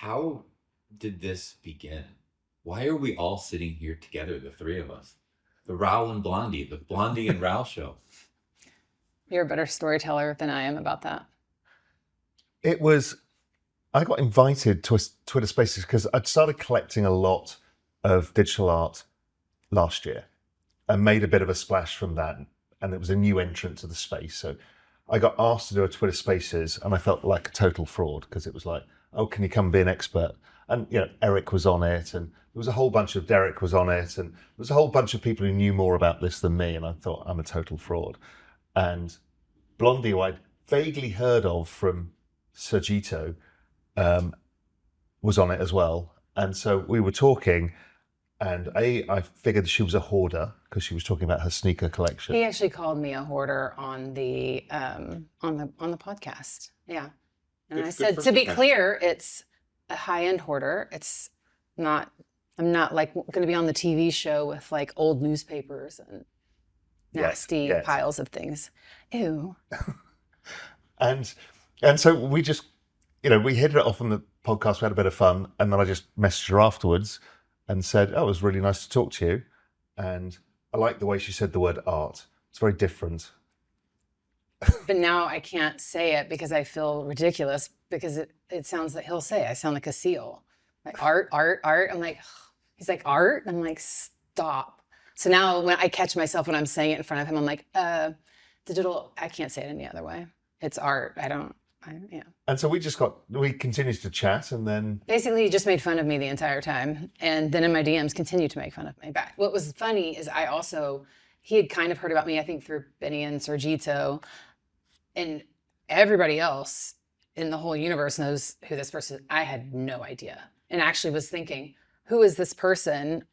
how did this begin? Why are we all sitting here together, the three of us? The Raoul and Blondie, the Blondie and Raoul show. You're a better storyteller than I am about that. I got invited to a Twitter Spaces because I'd started collecting a lot of digital art last year and made a bit of a splash from that. And it was a new entrant to the space. So I got asked to do a Twitter Spaces and I felt like a total fraud because it was like, oh, can you come be an expert? And, Eric was on it and there was a whole bunch of Derek was on it. And there was a whole bunch of people who knew more about this than me. And I thought, I'm a total fraud. And Blondie, who I'd vaguely heard of from Sergito, was on it as well. And so we were talking and I figured she was a hoarder because she was talking about her sneaker collection. He actually called me a hoarder on the podcast. Yeah. And I said, to be clear, it's a high-end hoarder. It's not, I'm not like going to be on the TV show with like old newspapers and nasty piles of things. Ew. and so we just, we hit it off on the podcast. We had a bit of fun. And then I just messaged her afterwards and said, oh, it was really nice to talk to you. And I like the way she said the word art. It's very different. But now I can't say it because I feel ridiculous because it sounds like he'll say, I sound like a seal. Like art. I'm like, he's like, art? I'm like, stop. So now when I catch myself when I'm saying it in front of him, I'm like, digital, I can't say it any other way. It's art. Yeah. And so we continued to chat and then... Basically, he just made fun of me the entire time. And then in my DMs, continued to make fun of me back. What was funny is he had kind of heard about me, I think, through Benny and Sergito. And everybody else in the whole universe knows who this person is. I had no idea. And actually was thinking, who is this person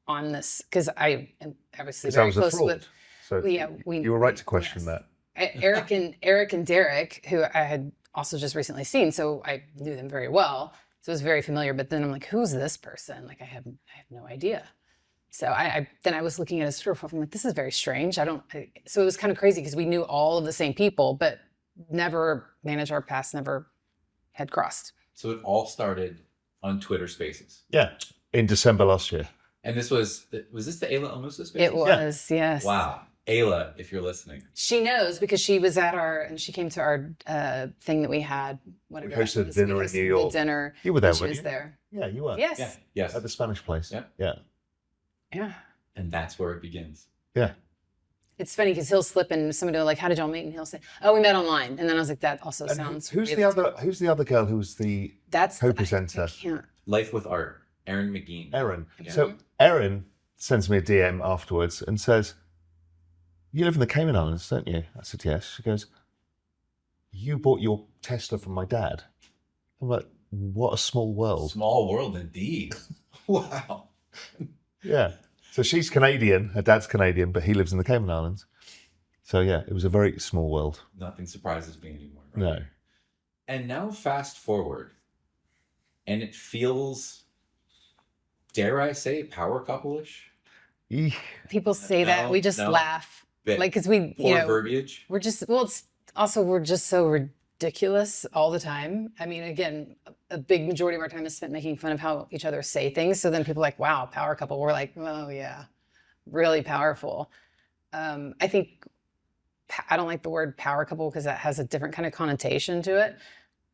on this? Because I am obviously very close with... So yeah, you were right to question that. Eric and Derek, who I had also just recently seen, so I knew them very well. So it was very familiar. But then I'm like, who's this person? Like I have no idea. So then I was looking at his Twitter profile. I'm like, this is very strange. So it was kind of crazy because we knew all of the same people, but never managed our paths, never had crossed. So it all started on Twitter Spaces. Yeah, in December last year. And this was this the Ayla Almusa Spaces? It was, yeah. Yes. Wow. Ayla, if you're listening. She knows because she was and she came to our thing that we had. We hosted a dinner in New York. Dinner. You were there, weren't you? She was there. Yeah, you were. Yes. Yeah. Yes. At the Spanish place. Yeah. Yeah. And that's where it begins. Yeah. It's funny because he'll slip and somebody will like, how did y'all meet? And he'll say, oh, we met online. And then I was like, that also sounds Who's the other girl who was the co-presenter? Life with Art. Erin McGee. Erin. Yeah. So Erin sends me a DM afterwards and says, you live in the Cayman Islands, don't you? I said, yes. She goes, you bought your Tesla from my dad. I'm like, what a small world. Small world indeed. Wow. Yeah. So she's Canadian, her dad's Canadian, but he lives in the Cayman Islands. So yeah, it was a very small world. Nothing surprises me anymore. Right? No. And now fast forward, and it feels, dare I say, power couple-ish? Eek. People say that, we just laugh. Like, because verbiage. We're just so ridiculous all the time. I mean, again, a big majority of our time is spent making fun of how each other say things. So then people are like, wow, power couple. We're like, oh yeah, really powerful. I think, I don't like the word power couple because that has a different kind of connotation to it.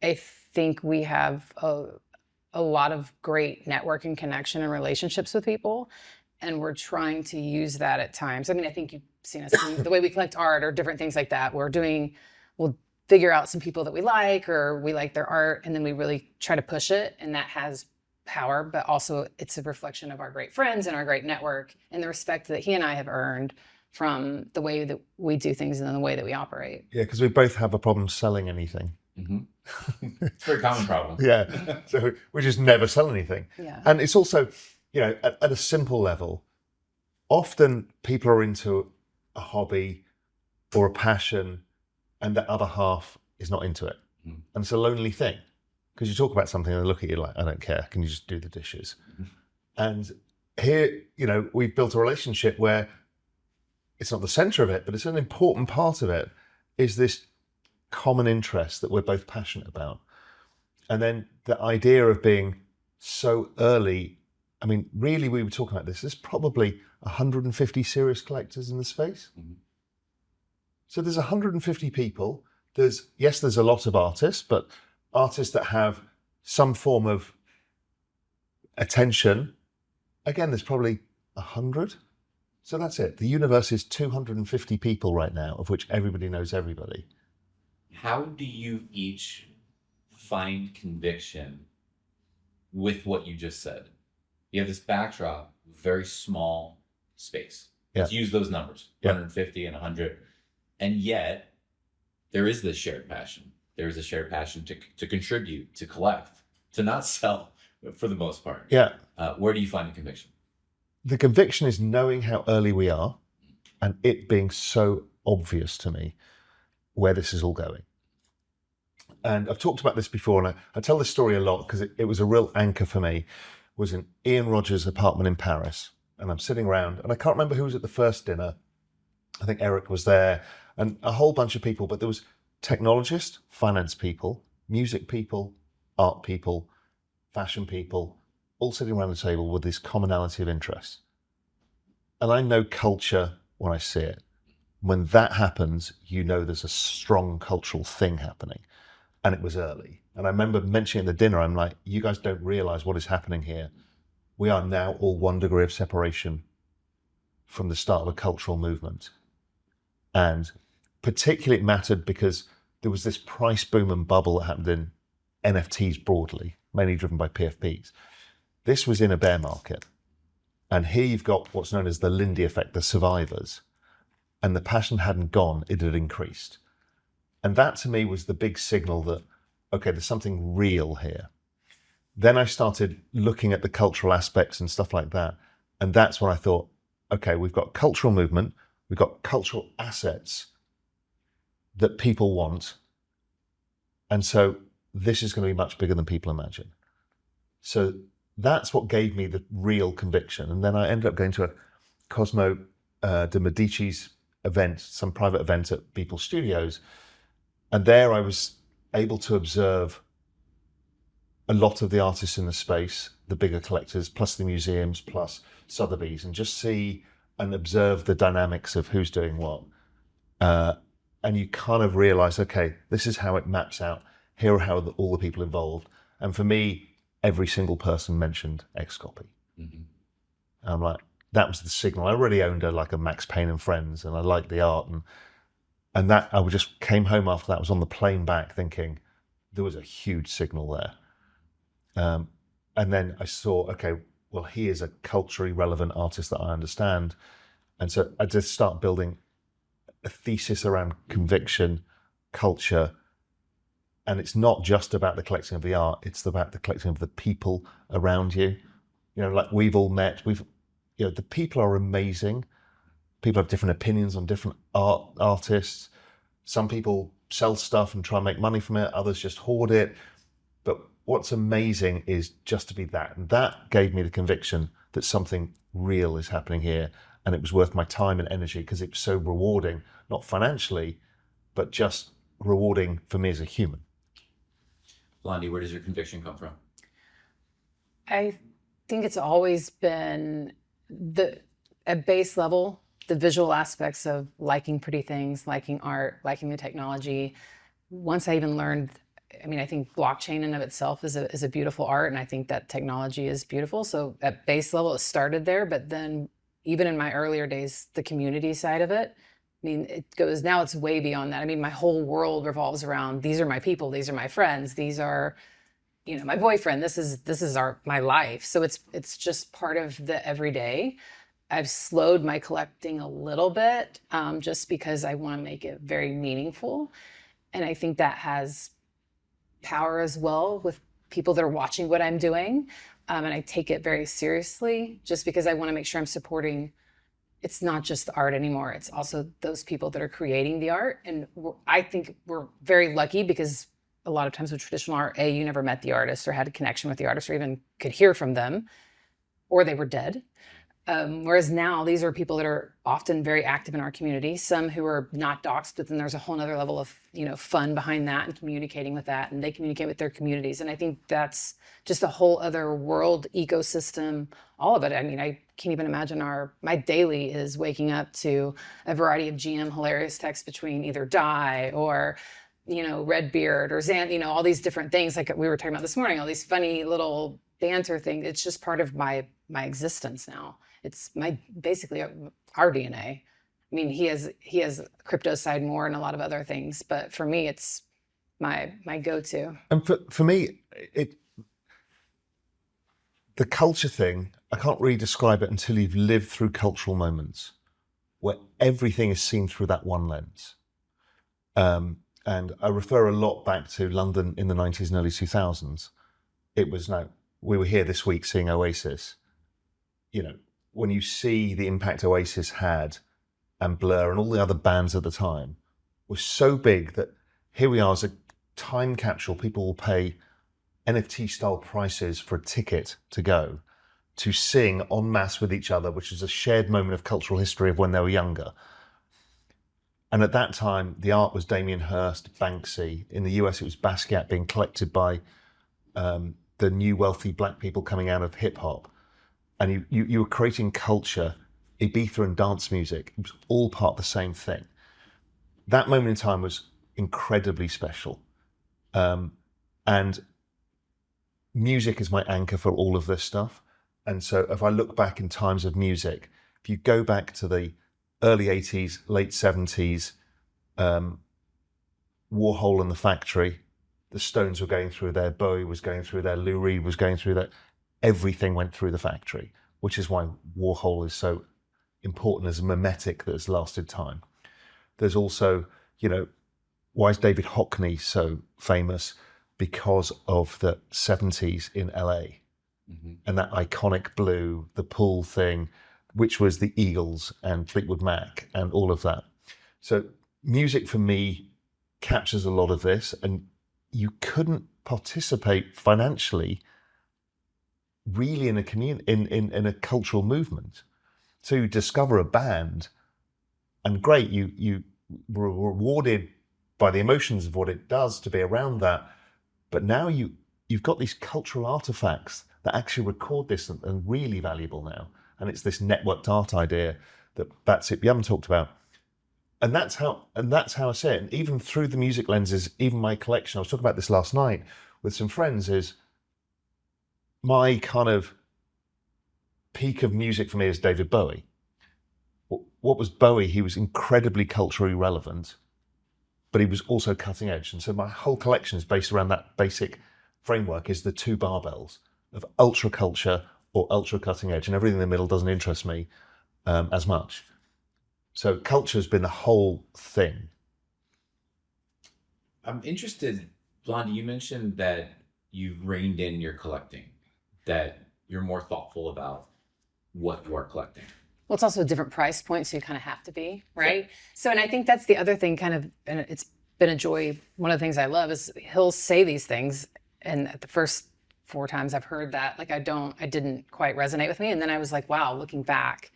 I think we have a lot of great networking connection and relationships with people. And we're trying to use that at times. I mean, I think you've seen us, the way we collect art or different things like that. We'll figure out some people that we like or we like their art, and then we really try to push it. And that has power, but also it's a reflection of our great friends and our great network and the respect that he and I have earned from the way that we do things and the way that we operate. Yeah, because we both have a problem selling anything. Mm-hmm. It's a very common problem. Yeah, so we just never sell anything. Yeah. And it's also, at a simple level, often people are into a hobby or a passion and the other half is not into it. Mm. And it's a lonely thing because you talk about something and they look at you like, I don't care. Can you just do the dishes? Mm. And here, we've built a relationship where it's not the center of it, but it's an important part of it is this common interest that we're both passionate about. And then the idea of being so early, I mean, really, we were talking about this. There's probably 150 serious collectors in the space. Mhm. So there's 150 people. There's a lot of artists, but artists that have some form of attention. Again, there's probably 100. So that's it. The universe is 250 people right now, of which everybody knows everybody. How do you each find conviction with what you just said? You have this backdrop, very small space. Yeah. Let's use those numbers, Yeah. 150 and 100. And yet, there is this shared passion. There is a shared passion to contribute, to collect, to not sell, for the most part. Yeah. Where do you find the conviction? The conviction is knowing how early we are and it being so obvious to me where this is all going. And I've talked about this before, and I tell this story a lot because it was a real anchor for me. It was in Ian Rogers' apartment in Paris. And I'm sitting around, and I can't remember who was at the first dinner. I think Eric was there, and a whole bunch of people, but there was technologists, finance people, music people, art people, fashion people, all sitting around the table with this commonality of interest. And I know culture when I see it. When that happens, you know there's a strong cultural thing happening. And it was early. And I remember mentioning at the dinner, I'm like, you guys don't realize what is happening here. We are now all 1 degree of separation from the start of a cultural movement. And particularly it mattered because there was this price boom and bubble that happened in NFTs broadly, mainly driven by PFPs. This was in a bear market. And here you've got what's known as the Lindy effect, the survivors. And the passion hadn't gone, it had increased. And that to me was the big signal that, okay, there's something real here. Then I started looking at the cultural aspects and stuff like that. And that's when I thought, okay, we've got cultural movement, we've got cultural assets that people want. And so this is going to be much bigger than people imagine. So that's what gave me the real conviction. And then I ended up going to a Cosmo de Medici's event, some private event at Beeple Studios. And there I was able to observe a lot of the artists in the space, the bigger collectors, plus the museums, plus Sotheby's, and just see and observe the dynamics of who's doing what. And you kind of realize, okay, this is how it maps out. Here are how all the people involved. And for me, every single person mentioned XCOPY. Mm-hmm. I'm like, that was the signal. I already owned a Max Payne and Friends, and I liked the art. And that I just came home after that, was on the plane back thinking there was a huge signal there. And then I saw, okay, well, he is a culturally relevant artist that I understand. And so I just start building a thesis around conviction, culture. And it's not just about the collecting of the art, it's about the collecting of the people around you. You know, like we've all met, the people are amazing. People have different opinions on different artists. Some people sell stuff and try and make money from it. Others just hoard it. But what's amazing is just to be that. And that gave me the conviction that something real is happening here. And it was worth my time and energy because it was so rewarding, not financially, but just rewarding for me as a human. Blondie, where does your conviction come from? I think it's always been at base level, the visual aspects of liking pretty things, liking art, liking the technology. Once I even learned, I think blockchain in and of itself is a beautiful art, and I think that technology is beautiful. So at base level, it started there, but then even in my earlier days, the community side of it, now it's way beyond that. My whole world revolves around, these are my people, these are my friends, these are, my boyfriend, this is my life. So it's just part of the everyday. I've slowed my collecting a little bit just because I want to make it very meaningful. And I think that has power as well with people that are watching what I'm doing. And I take it very seriously just because I want to make sure I'm supporting. It's not just the art anymore. It's also those people that are creating the art. And I think we're very lucky because a lot of times with traditional art, you never met the artist or had a connection with the artist or even could hear from them, or they were dead. Whereas now these are people that are often very active in our community, some who are not doxxed, but then there's a whole nother level of, fun behind that and communicating with that, and they communicate with their communities. And I think that's just a whole other world ecosystem, all of it. I mean, I can't even imagine my daily is waking up to a variety of GM hilarious texts between either Die or, Redbeard or Zan, all these different things like we were talking about this morning, all these funny little banter things. It's just part of my existence now. It's basically our DNA. I mean, he has crypto side more and a lot of other things, but for me, it's my go-to. And for me, the culture thing, I can't really describe it until you've lived through cultural moments where everything is seen through that one lens. And I refer a lot back to London in the 90s and early 2000s. We were here this week seeing Oasis. When you see the impact Oasis had and Blur and all the other bands at the time was so big that here we are as a time capsule. People will pay NFT style prices for a ticket to go to sing en masse with each other, which is a shared moment of cultural history of when they were younger. And at that time, the art was Damien Hirst, Banksy. In the US, it was Basquiat being collected by the new wealthy black people coming out of hip hop. And you were creating culture, Ibiza and dance music. It was all part of the same thing. That moment in time was incredibly special. And music is my anchor for all of this stuff. And so if I look back in times of music, if you go back to the early 80s, late 70s, Warhol and the Factory, the Stones were going through there, Bowie was going through there, Lou Reed was going through there. Everything went through the factory, which is why Warhol is so important as a mimetic that has lasted time. There's also, why is David Hockney so famous? Because of the 70s in LA and that iconic blue, the pool thing, which was the Eagles and Fleetwood Mac and all of that. So music for me captures a lot of this, and you couldn't participate financially really in a in a cultural movement. So you discover a band, and great, you were rewarded by the emotions of what it does to be around that. But now you've got these cultural artifacts that actually record this and really valuable now. And it's this networked art idea that Batsip Yum talked about. And that's how I see it. And even through the music lenses, even my collection, I was talking about this last night with some friends, is my kind of peak of music for me is David Bowie. What was Bowie? He was incredibly culturally relevant, but he was also cutting edge. And so my whole collection is based around that basic framework, is the two barbells of ultra culture or ultra cutting edge, and everything in the middle doesn't interest me as much. So culture has been the whole thing. I'm interested, Blondie, you mentioned that you've reined in your collecting, that you're more thoughtful about what you are collecting. Well, it's also a different price point, so you kind of have to be, right? Yeah. So, and I think that's the other thing and it's been a joy. One of the things I love is he'll say these things, and at the first 4 times I've heard that, like, I didn't quite resonate with me. And then I was like, wow, looking back,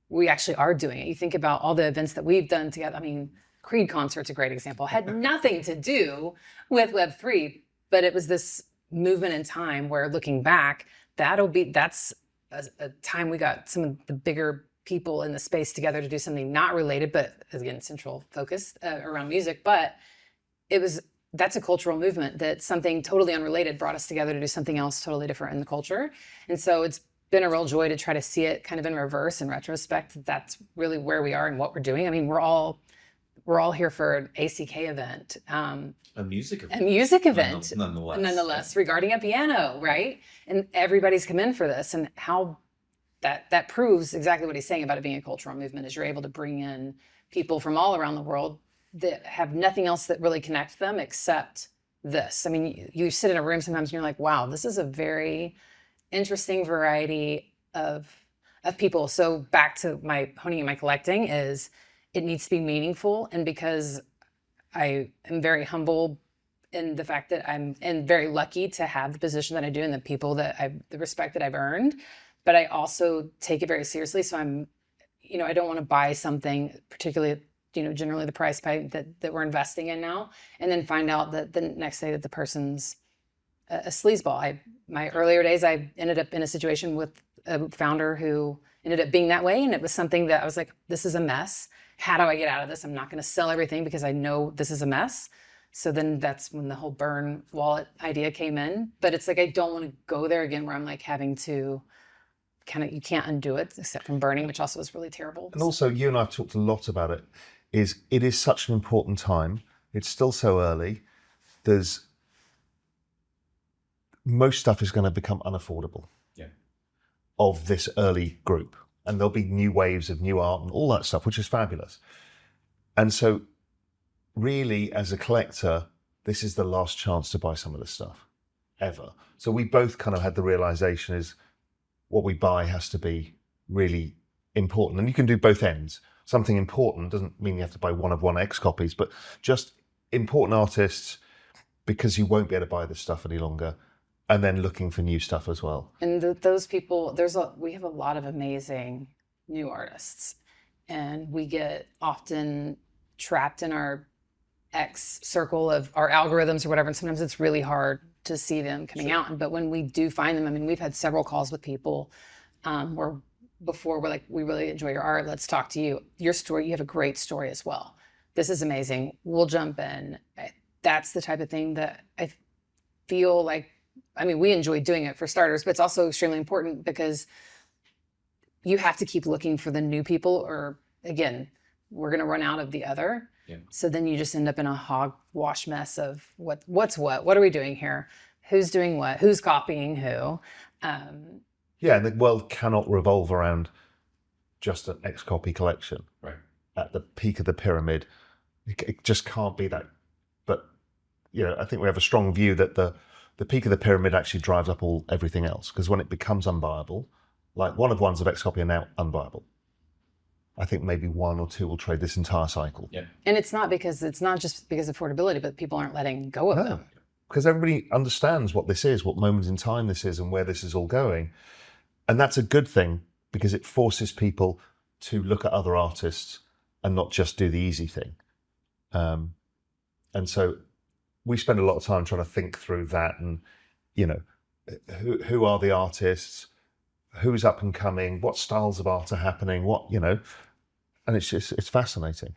we actually are doing it. You think about all the events that we've done together. I mean, Creed concert's a great example. Had nothing to do with Web3, but it was this movement in time where, looking back, that's a time we got some of the bigger people in the space together to do something not related, but again, central focus around music. But that's a cultural movement, that something totally unrelated brought us together to do something else totally different in the culture. And so it's been a real joy to try to see it kind of in reverse, in retrospect. That's really where we are and what we're doing. I mean, we're all here for an ACK event. A music event. A music event. Nonetheless. Regarding a piano, right? And everybody's come in for this, and how that proves exactly what he's saying about it being a cultural movement, is you're able to bring in people from all around the world that have nothing else that really connects them except this. I mean, you sit in a room sometimes and you're like, wow, this is a very interesting variety of people. So back to my honing in my collecting is, it needs to be meaningful. And because I am very humble in the fact that I'm very lucky to have the position that I do and the respect that I've earned, but I also take it very seriously. So I'm, I don't want to buy something, particularly, generally the price point that we're investing in now, and then find out that the next day that the person's a sleazeball. My earlier days, I ended up in a situation with a founder who ended up being that way. And it was something that I was like, this is a mess. How do I get out of this? I'm not going to sell everything because I know this is a mess. So then that's when the whole burn wallet idea came in. But it's like, I don't want to go there again where I'm like having to you can't undo it except from burning, which also is really terrible. And also, you and I have talked a lot about it, it is such an important time. It's still so early. Most stuff is going to become unaffordable of this early group. And there'll be new waves of new art and all that stuff, which is fabulous. And so really, as a collector, this is the last chance to buy some of this stuff ever. So we both kind of had the realization is what we buy has to be really important. And you can do both ends. Something important doesn't mean you have to buy one of one XCOPYs, but just important artists because you won't be able to buy this stuff any longer. And then looking for new stuff as well. And those people, we have a lot of amazing new artists, and we get often trapped in our X circle of our algorithms or whatever. And sometimes it's really hard to see them coming out. But when we do find them, I mean, we've had several calls with people where before we're like, we really enjoy your art. Let's talk to you. Your story, you have a great story as well. This is amazing. We'll jump in. That's the type of thing that I feel like, we enjoy doing it for starters, but it's also extremely important because you have to keep looking for the new people, or again, we're going to run out of the other. Yeah. So then you just end up in a hogwash mess of what's what are we doing here? Who's doing what? Who's copying who? And the world cannot revolve around just an XCOPY collection. Right. At the peak of the pyramid, it just can't be that. But I think we have a strong view that the peak of the pyramid actually drives up everything else, because when it becomes unviable, like one of ones of XCOPY are now unviable. I think maybe one or two will trade this entire cycle. Yeah. And it's not just because of affordability, but people aren't letting go of them. Because everybody understands what this is, what moment in time this is, and where this is all going. And that's a good thing, because it forces people to look at other artists and not just do the easy thing. And so we spend a lot of time trying to think through that, and who are the artists, who's up and coming, what styles of art are happening, and it's fascinating.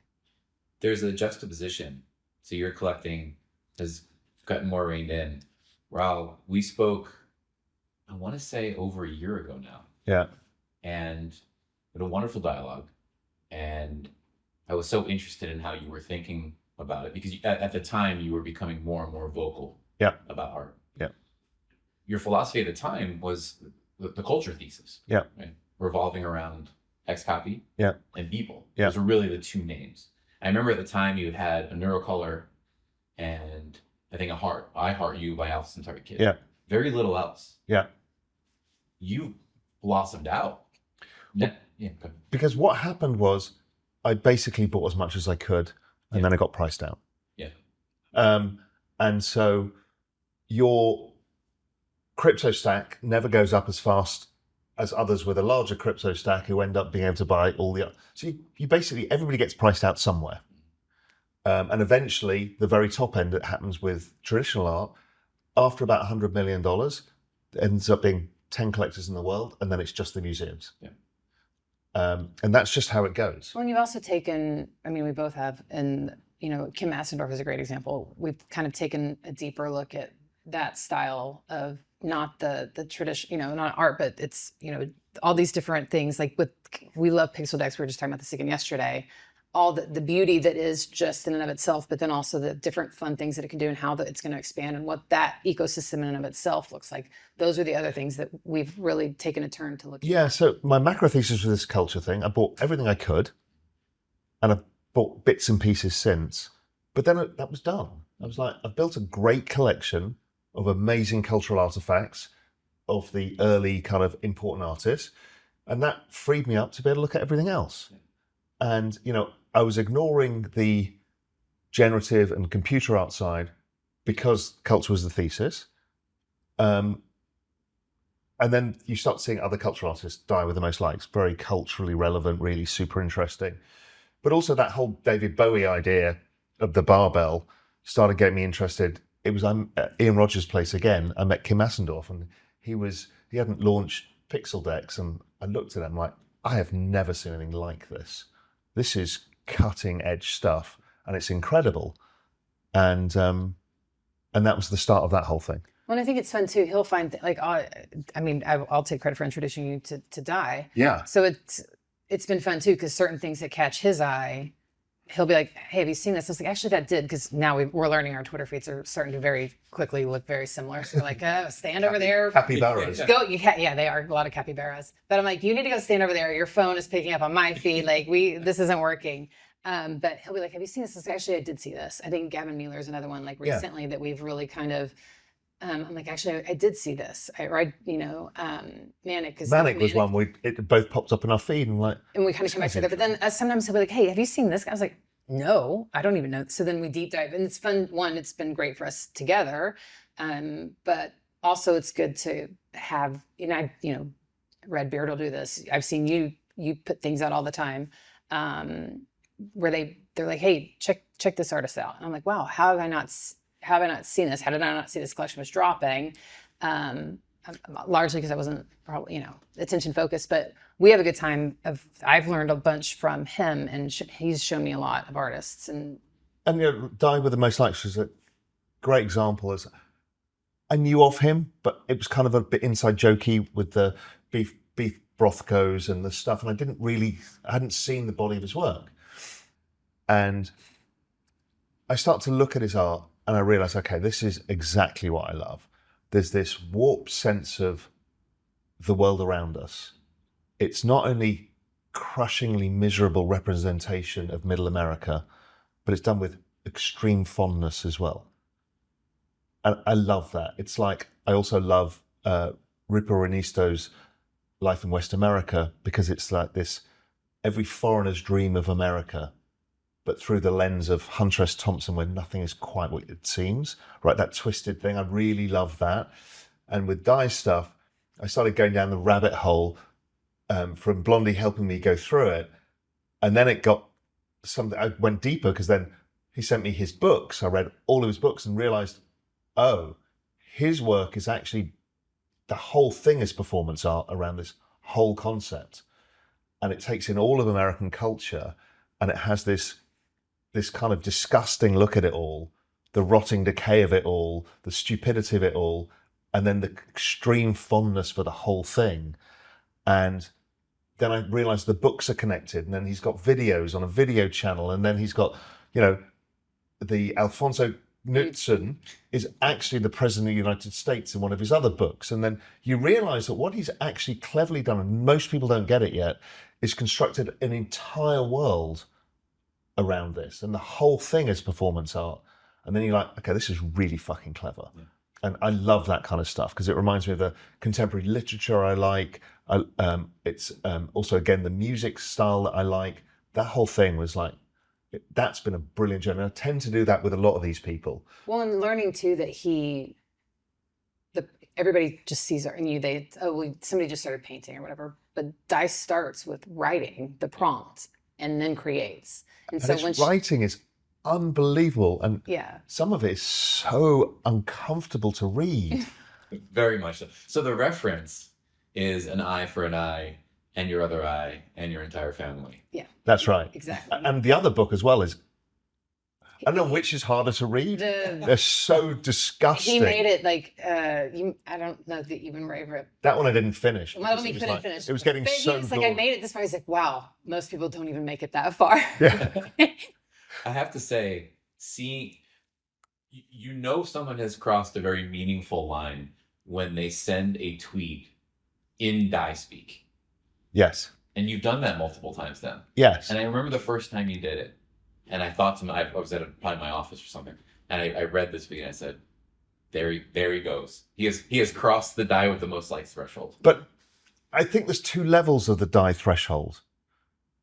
There's a juxtaposition. So your collecting has gotten more reined in. Raoul, we spoke, I want to say over a year ago now. Yeah. And we had a wonderful dialogue, and I was so interested in how you were thinking about it, because at the time you were becoming more and more vocal about art. Yeah. Your philosophy at the time was the culture thesis. Yeah. Right? Revolving around XCOPY and Beeple. Yeah. Those were really the two names. I remember at the time you had a Neurocolor and I think a Heart. I Heart You by Alpha Centauri Kid. Yeah. Very little else. Yeah. You blossomed out. Because what happened was I basically bought as much as I could, and then I got priced out. Yeah. And so your crypto stack never goes up as fast as others with a larger crypto stack who end up being able to buy all the... So you basically, everybody gets priced out somewhere. And eventually, the very top end, it happens with traditional art, after about $100 million, it ends up being 10 collectors in the world, and then it's just the museums. Yeah. And that's just how it goes. Well, and you've also taken, we both have, and Kim Asendorf is a great example. We've kind of taken a deeper look at that style of not the tradition, not art, but it's, all these different things. Like we love pixel decks. We were just talking about this again yesterday. All the beauty that is just in and of itself, but then also the different fun things that it can do and how it's going to expand and what that ecosystem in and of itself looks like. Those are the other things that we've really taken a turn to look at. Yeah, so my macro thesis with this culture thing, I bought everything I could, and I've bought bits and pieces since, but then that was done. I was like, I've built a great collection of amazing cultural artifacts of the early kind of important artists, and that freed me up to be able to look at everything else. And, I was ignoring the generative and computer art side because culture was the thesis. And then you start seeing other cultural artists die with the most likes, very culturally relevant, really super interesting. But also that whole David Bowie idea of the barbell started getting me interested. It was at Ian Rogers' place again. I met Kim Asendorf, and he hadn't launched Pixel Decks, and I looked at him like, I have never seen anything like this. This is cutting edge stuff, and it's incredible. And that was the start of that whole thing. Well, I think it's fun too. He'll find I'll take credit for introducing you to Die. Yeah. So it's been fun too, because certain things that catch his eye, he'll be like, "Hey, have you seen this?" I was like, "Actually, that did," because now we're learning our Twitter feeds are starting to very quickly look very similar. So we're like, stand over there. Capybaras. Go, yeah, they are a lot of capybaras. But I'm like, you need to go stand over there. Your phone is picking up on my feed. Like this isn't working. But he'll be like, "Have you seen this?" I was like, "Actually, I did see this." I think Gavin Mueller is another one like recently that we've really kind of. I'm like, actually, I did see this. Manic. Manic was one it both popped up in our feed and we kind of come back to it. But then sometimes he'll be like, "Hey, have you seen this guy?" I was like, "No, I don't even know." So then we deep dive, and it's fun. One, it's been great for us together, but also it's good to have. Redbeard will do this. I've seen you put things out all the time, where they're like, "Hey, check this artist out," and I'm like, "Wow, how have I not seen this? How did I not see this collection was dropping?" Largely because I wasn't probably, attention focused, but we have a good time I've learned a bunch from him, and he's shown me a lot of artists. And Die with the Most Likes was a great example. As I knew of him, but it was kind of a bit inside jokey with the beef brothcos and the stuff. And I hadn't seen the body of his work. And I start to look at his art, and I realized, okay, this is exactly what I love. There's this warped sense of the world around us. It's not only crushingly miserable representation of middle America, but it's done with extreme fondness as well. And I love that. It's like, I also love Rupa Renisto's Life in West America, because it's like this, every foreigner's dream of America, but through the lens of Hunter S. Thompson, where nothing is quite what it seems, right? That twisted thing, I really love that. And with Die stuff, I started going down the rabbit hole from Blondie helping me go through it. And then it got something, I went deeper, because then he sent me his books. I read all of his books and realized, oh, his work is actually, the whole thing is performance art around this whole concept. And it takes in all of American culture, and it has this kind of disgusting look at it all, the rotting decay of it all, the stupidity of it all, and then the extreme fondness for the whole thing. And then I realized the books are connected, and then he's got videos on a video channel, and then he's got, the Alfonso Knudsen is actually the president of the United States in one of his other books. And then you realize that what he's actually cleverly done, and most people don't get it yet, is constructed an entire world around this, and the whole thing is performance art. And then you're like, okay, this is really fucking clever. Yeah. And I love that kind of stuff, because it reminds me of the contemporary literature I like. It's also, again, the music style that I like. That whole thing was like, that's been a brilliant journey. I tend to do that with a lot of these people. Well, and learning too that everybody just sees art, and somebody just started painting or whatever, but Die starts with writing the prompt and then creates. And so his writing is unbelievable, and some of it is so uncomfortable to read. Very much so. So the reference is an eye for an eye, and your other eye, and your entire family. Yeah, that's right. Exactly. And the other book as well is, I don't know which is harder to read. They're so disgusting. He made it like I don't know that even Ray. That one I didn't finish. Well, we couldn't finish. It was getting so. He's like, I made it this far. He's like, wow, most people don't even make it that far. Yeah. I have to say, someone has crossed a very meaningful line when they send a tweet in Die speak. Yes. And you've done that multiple times then. Yes. And I remember the first time you did it, and I thought I was at probably my office or something, and I read this tweet and I said, there he goes. He has crossed the Die with the most likes threshold. But I think there's two levels of the Die threshold.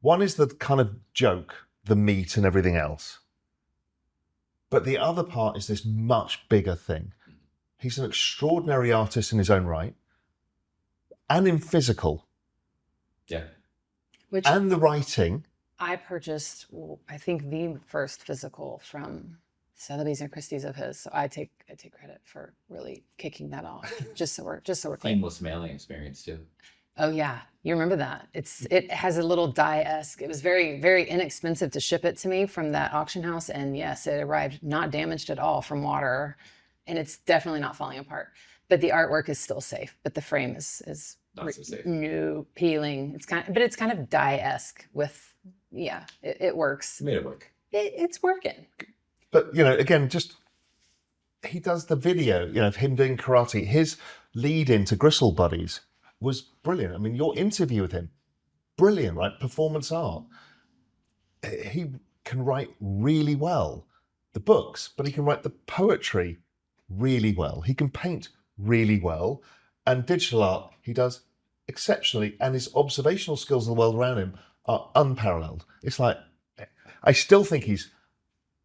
One is the kind of joke, the meat and everything else. But the other part is this much bigger thing. He's an extraordinary artist in his own right. and in physical, Yeah. Which and the writing. I purchased, I think, the first physical from Sotheby's and Christie's of his. So I take credit for really kicking that off. Just so we're clear. Seamless mailing experience too. Oh yeah, you remember that? It has a little die-esque. It was very, very inexpensive to ship it to me from that auction house, and yes, it arrived not damaged at all from water, and it's definitely not falling apart. But the artwork is still safe. But the frame is Not so safe. new, peeling. It's kind of die-esque with it works. You made it work. It's working. But again, just he does the video, of him doing karate. His lead into Gristle Buddies was brilliant. I mean, your interview with him, brilliant, right? Performance art. He can write really well, the books, but he can write the poetry really well. He can paint really well. And digital art, he does exceptionally. And his observational skills of the world around him are unparalleled. It's like, I still think he's,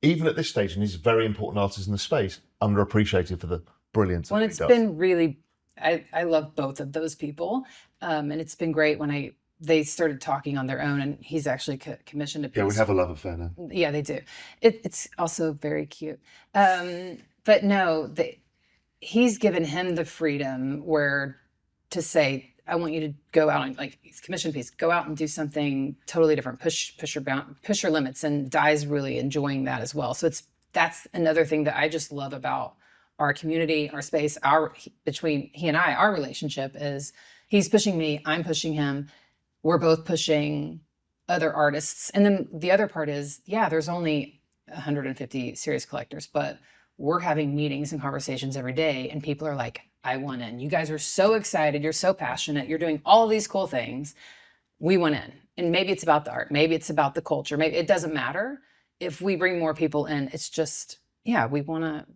even at this stage, and he's a very important artist in the space, underappreciated for the brilliance of what he does. Been really, I love both of those people. And it's been great when they started talking on their own, and he's actually commissioned a piece. Yeah, we have a love affair now. Yeah, they do. It's also very cute. But no, he's given him the freedom to say, I want you to go out and, like, he's commissioned piece, go out and do something totally different, push your limits, and Dai's really enjoying that as well. So that's another thing that I just love about our community, our space, between he and I, our relationship is he's pushing me, I'm pushing him, we're both pushing other artists. And then the other part is, there's only 150 serious collectors, but we're having meetings and conversations every day, and people are like, I want in. You guys are so excited. You're so passionate. You're doing all of these cool things. We want in. And maybe it's about the art. Maybe it's about the culture. Maybe it doesn't matter. If we bring more people in, it's just, we want to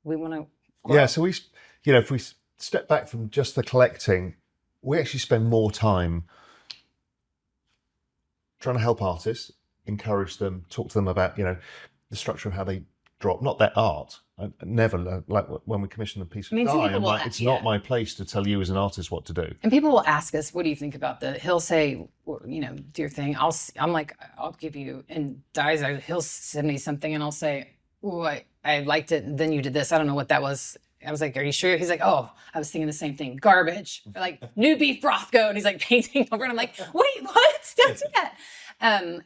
grow. Yeah. So if we step back from just the collecting, we actually spend more time trying to help artists, encourage them, talk to them about, the structure of how they drop, not their art. I never, like when we commission a piece of Dai, I'm like, it's not my place to tell you as an artist what to do. And people will ask us, what do you think about he'll say, do your thing. I'm like, I'll give you, and Dai's, he'll send me something and I'll say, oh, I liked it. And then you did this. I don't know what that was. I was like, are you sure? He's like, oh, I was thinking the same thing. Garbage. Or like, new beef broth go. And he's like painting over. And I'm like, wait, what? Don't do that.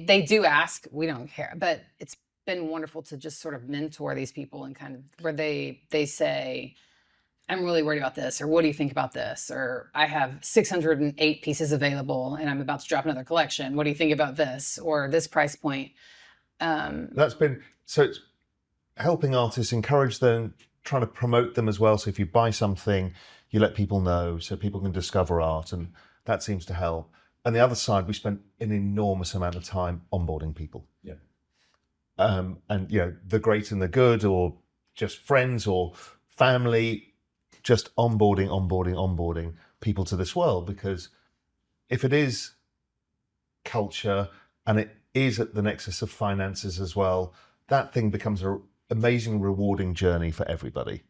They do ask. We don't care. But it's been wonderful to just sort of mentor these people and kind of where they say, I'm really worried about this, or what do you think about this? Or I have 608 pieces available and I'm about to drop another collection. What do you think about this? Or this price point? That's been, so it's helping artists, encourage them, trying to promote them as well. So if you buy something, you let people know so people can discover art, and that seems to help. And the other side, we spent an enormous amount of time onboarding people. Yeah. And the great and the good, or just friends or family, just onboarding people to this world. Because if it is culture and it is at the nexus of finances as well, that thing becomes an amazing, rewarding journey for everybody.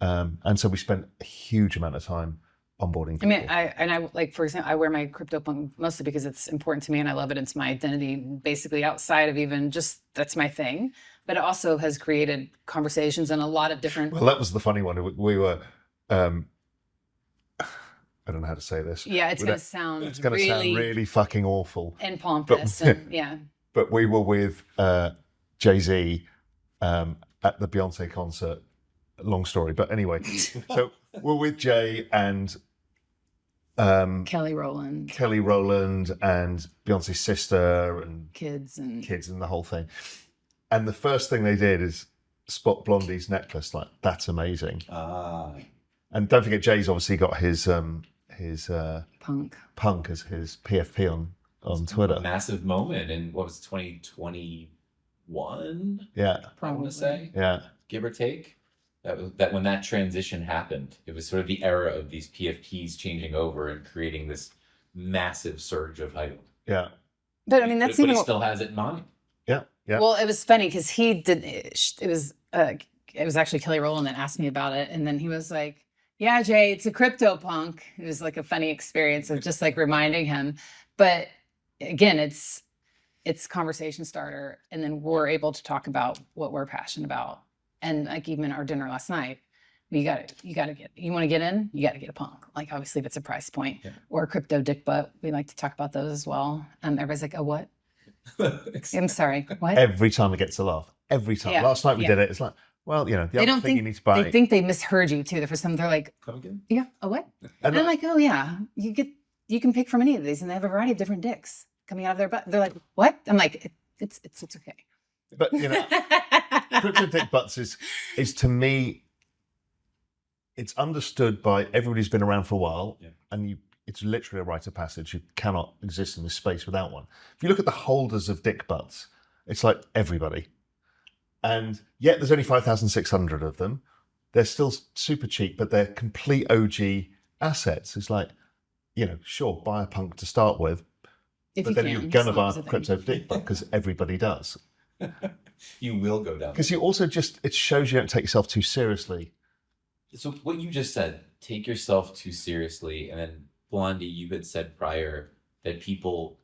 And so we spent a huge amount of time onboarding people. I mean, I for example, I wear my CryptoPunk mostly because it's important to me and I love it. It's my identity, basically, outside of even just, that's my thing. But it also has created conversations in a lot of different... Well, that was the funny one. We were, I don't know how to say this. Yeah, it's going to sound really fucking awful. And pompous, yeah. But we were with Jay-Z at the Beyonce concert. Long story, but anyway. So we're with Jay and Kelly Rowland and Beyonce's sister and kids and the whole thing. And the first thing they did is spot Blondie's necklace. Like, that's amazing. And don't forget, Jay's obviously got his punk as his PFP on Twitter. A massive moment in, what was it, 2021? Yeah, I want to say. Yeah, give or take. That when that transition happened, it was sort of the era of these PFPs changing over and creating this massive surge of hype. Yeah. But I mean, that's but he still has it in mind. Yeah. Yeah. Well, it was funny because he did. It was actually Kelly Rowland that asked me about it, and then he was like, Yeah, Jay, it's a CryptoPunk. It was like a funny experience of just like reminding him. But again, it's conversation starter, and then we're able to talk about what we're passionate about. And like even our dinner last night, you want to get in, you got to get a punk. Like obviously if it's a price point or a crypto dick butt, we like to talk about those as well. Everybody's like, oh, what? I'm sorry, what? Every time it gets a laugh. Every time. Yeah. Last night we did it. It's like, well, the They other don't thing you need to buy. They think they misheard you too. For some, they're like, Come again? yeah, a what? And I'm like, oh yeah, you can pick from any of these, and they have a variety of different dicks coming out of their butt. They're like, what? I'm like, it's okay. But crypto dick butts is to me, it's understood by everybody who's been around for a while, and it's literally a rite of passage. You cannot exist in this space without one. If you look at the holders of dick butts, it's like everybody. And yet there's only 5,600 of them. They're still super cheap, but they're complete OG assets. It's like, sure, buy a punk to start with, but then you're going to buy a crypto dick butt because everybody does. You will go down. Because you also it shows you don't take yourself too seriously. So what you just said, take yourself too seriously. And then Blondie, you had said prior that people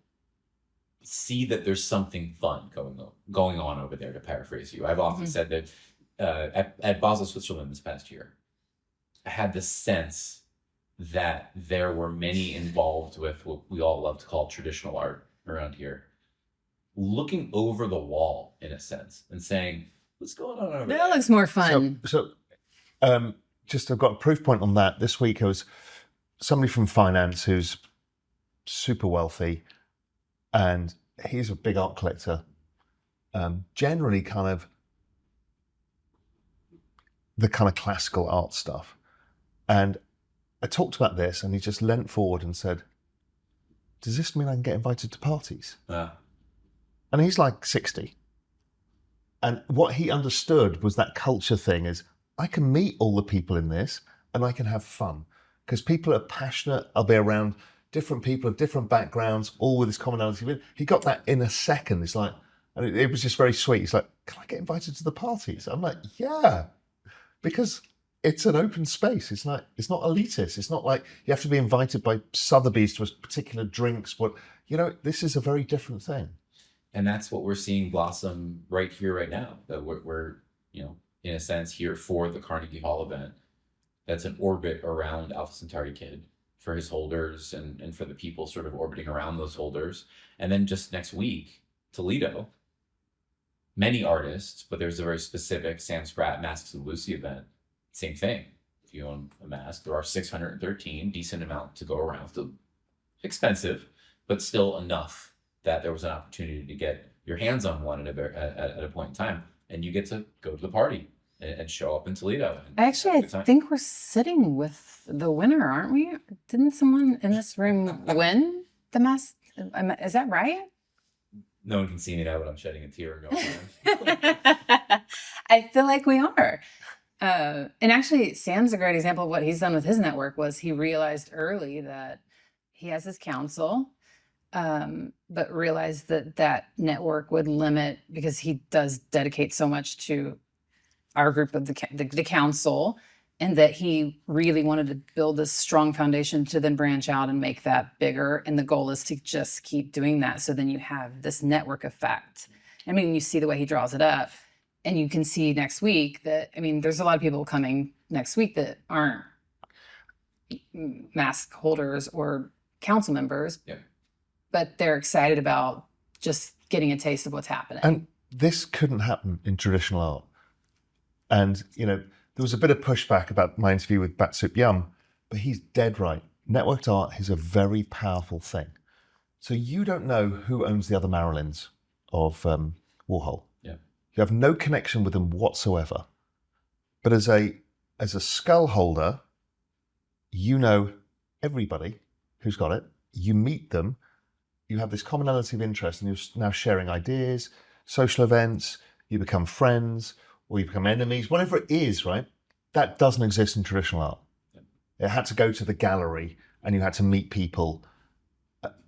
see that there's something fun going on over there, to paraphrase you. I've often said that at Basel, Switzerland this past year, I had this sense that there were many involved with what we all love to call traditional art around here, looking over the wall in a sense and saying, what's going on over there? That looks more fun. So just I've got a proof point on that. This week I was somebody from finance who's super wealthy, and he's a big art collector, generally kind of the kind of classical art stuff. And I talked about this, and he just leant forward and said, does this mean I can get invited to parties? And he's like 60. And what he understood was that culture thing is, I can meet all the people in this and I can have fun because people are passionate. I'll be around different people of different backgrounds, all with this commonality. He got that in a second. It's like, and it was just very sweet. He's like, can I get invited to the parties? I'm like, yeah, because it's an open space. It's not elitist. It's not like you have to be invited by Sotheby's to a particular drinks. But, this is a very different thing. And that's what we're seeing blossom right here, right now. That we're in a sense here for the Carnegie Hall event. That's an orbit around Alpha Centauri Kid for his holders and for the people sort of orbiting around those holders. And then just next week, Toledo, many artists, but there's a very specific Sam Spratt Masks of Lucy event. Same thing. If you own a mask, there are 613, decent amount to go around. Still expensive, but still enough that there was an opportunity to get your hands on one at a point in time. And you get to go to the party and show up in Toledo. Actually, I think we're sitting with the winner, aren't we? Didn't someone in this room win the mask? Is that right? No one can see me now, but I'm shedding a tear and going. I feel like we are. And actually, Sam's a great example of what he's done with his network. Was he realized early that he has his council, but realized that network would limit, because he does dedicate so much to our group of the council, and that he really wanted to build this strong foundation to then branch out and make that bigger. And the goal is to just keep doing that. So then you have this network effect. I mean, you see the way he draws it up, and you can see next week that, there's a lot of people coming next week that aren't mask holders or council members, but they're excited about just getting a taste of what's happening. And this couldn't happen in traditional art. And, there was a bit of pushback about my interview with Batsup Yum, but he's dead right. Networked art is a very powerful thing. So you don't know who owns the other Marilyns of Warhol. Yeah. You have no connection with them whatsoever. But as a skull holder, you know everybody who's got it. You meet them. You have this commonality of interest, and you're now sharing ideas, social events. You become friends, or you become enemies, whatever it is, right? That doesn't exist in traditional art. It had to go to the gallery, and you had to meet people.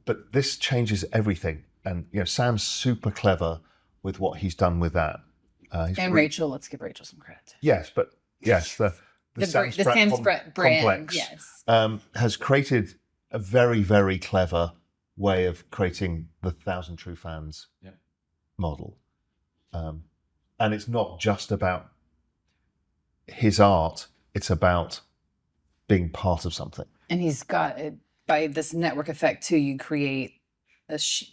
But this changes everything. And Sam's super clever with what he's done with that. And Rachel, let's give Rachel some credit. Yes, but yes, The Sam Spratt brand, complex, yes. has created a very, very clever way of creating the 1,000 True Fans model. And it's not just about his art, it's about being part of something. And he's got it by this network effect too. You create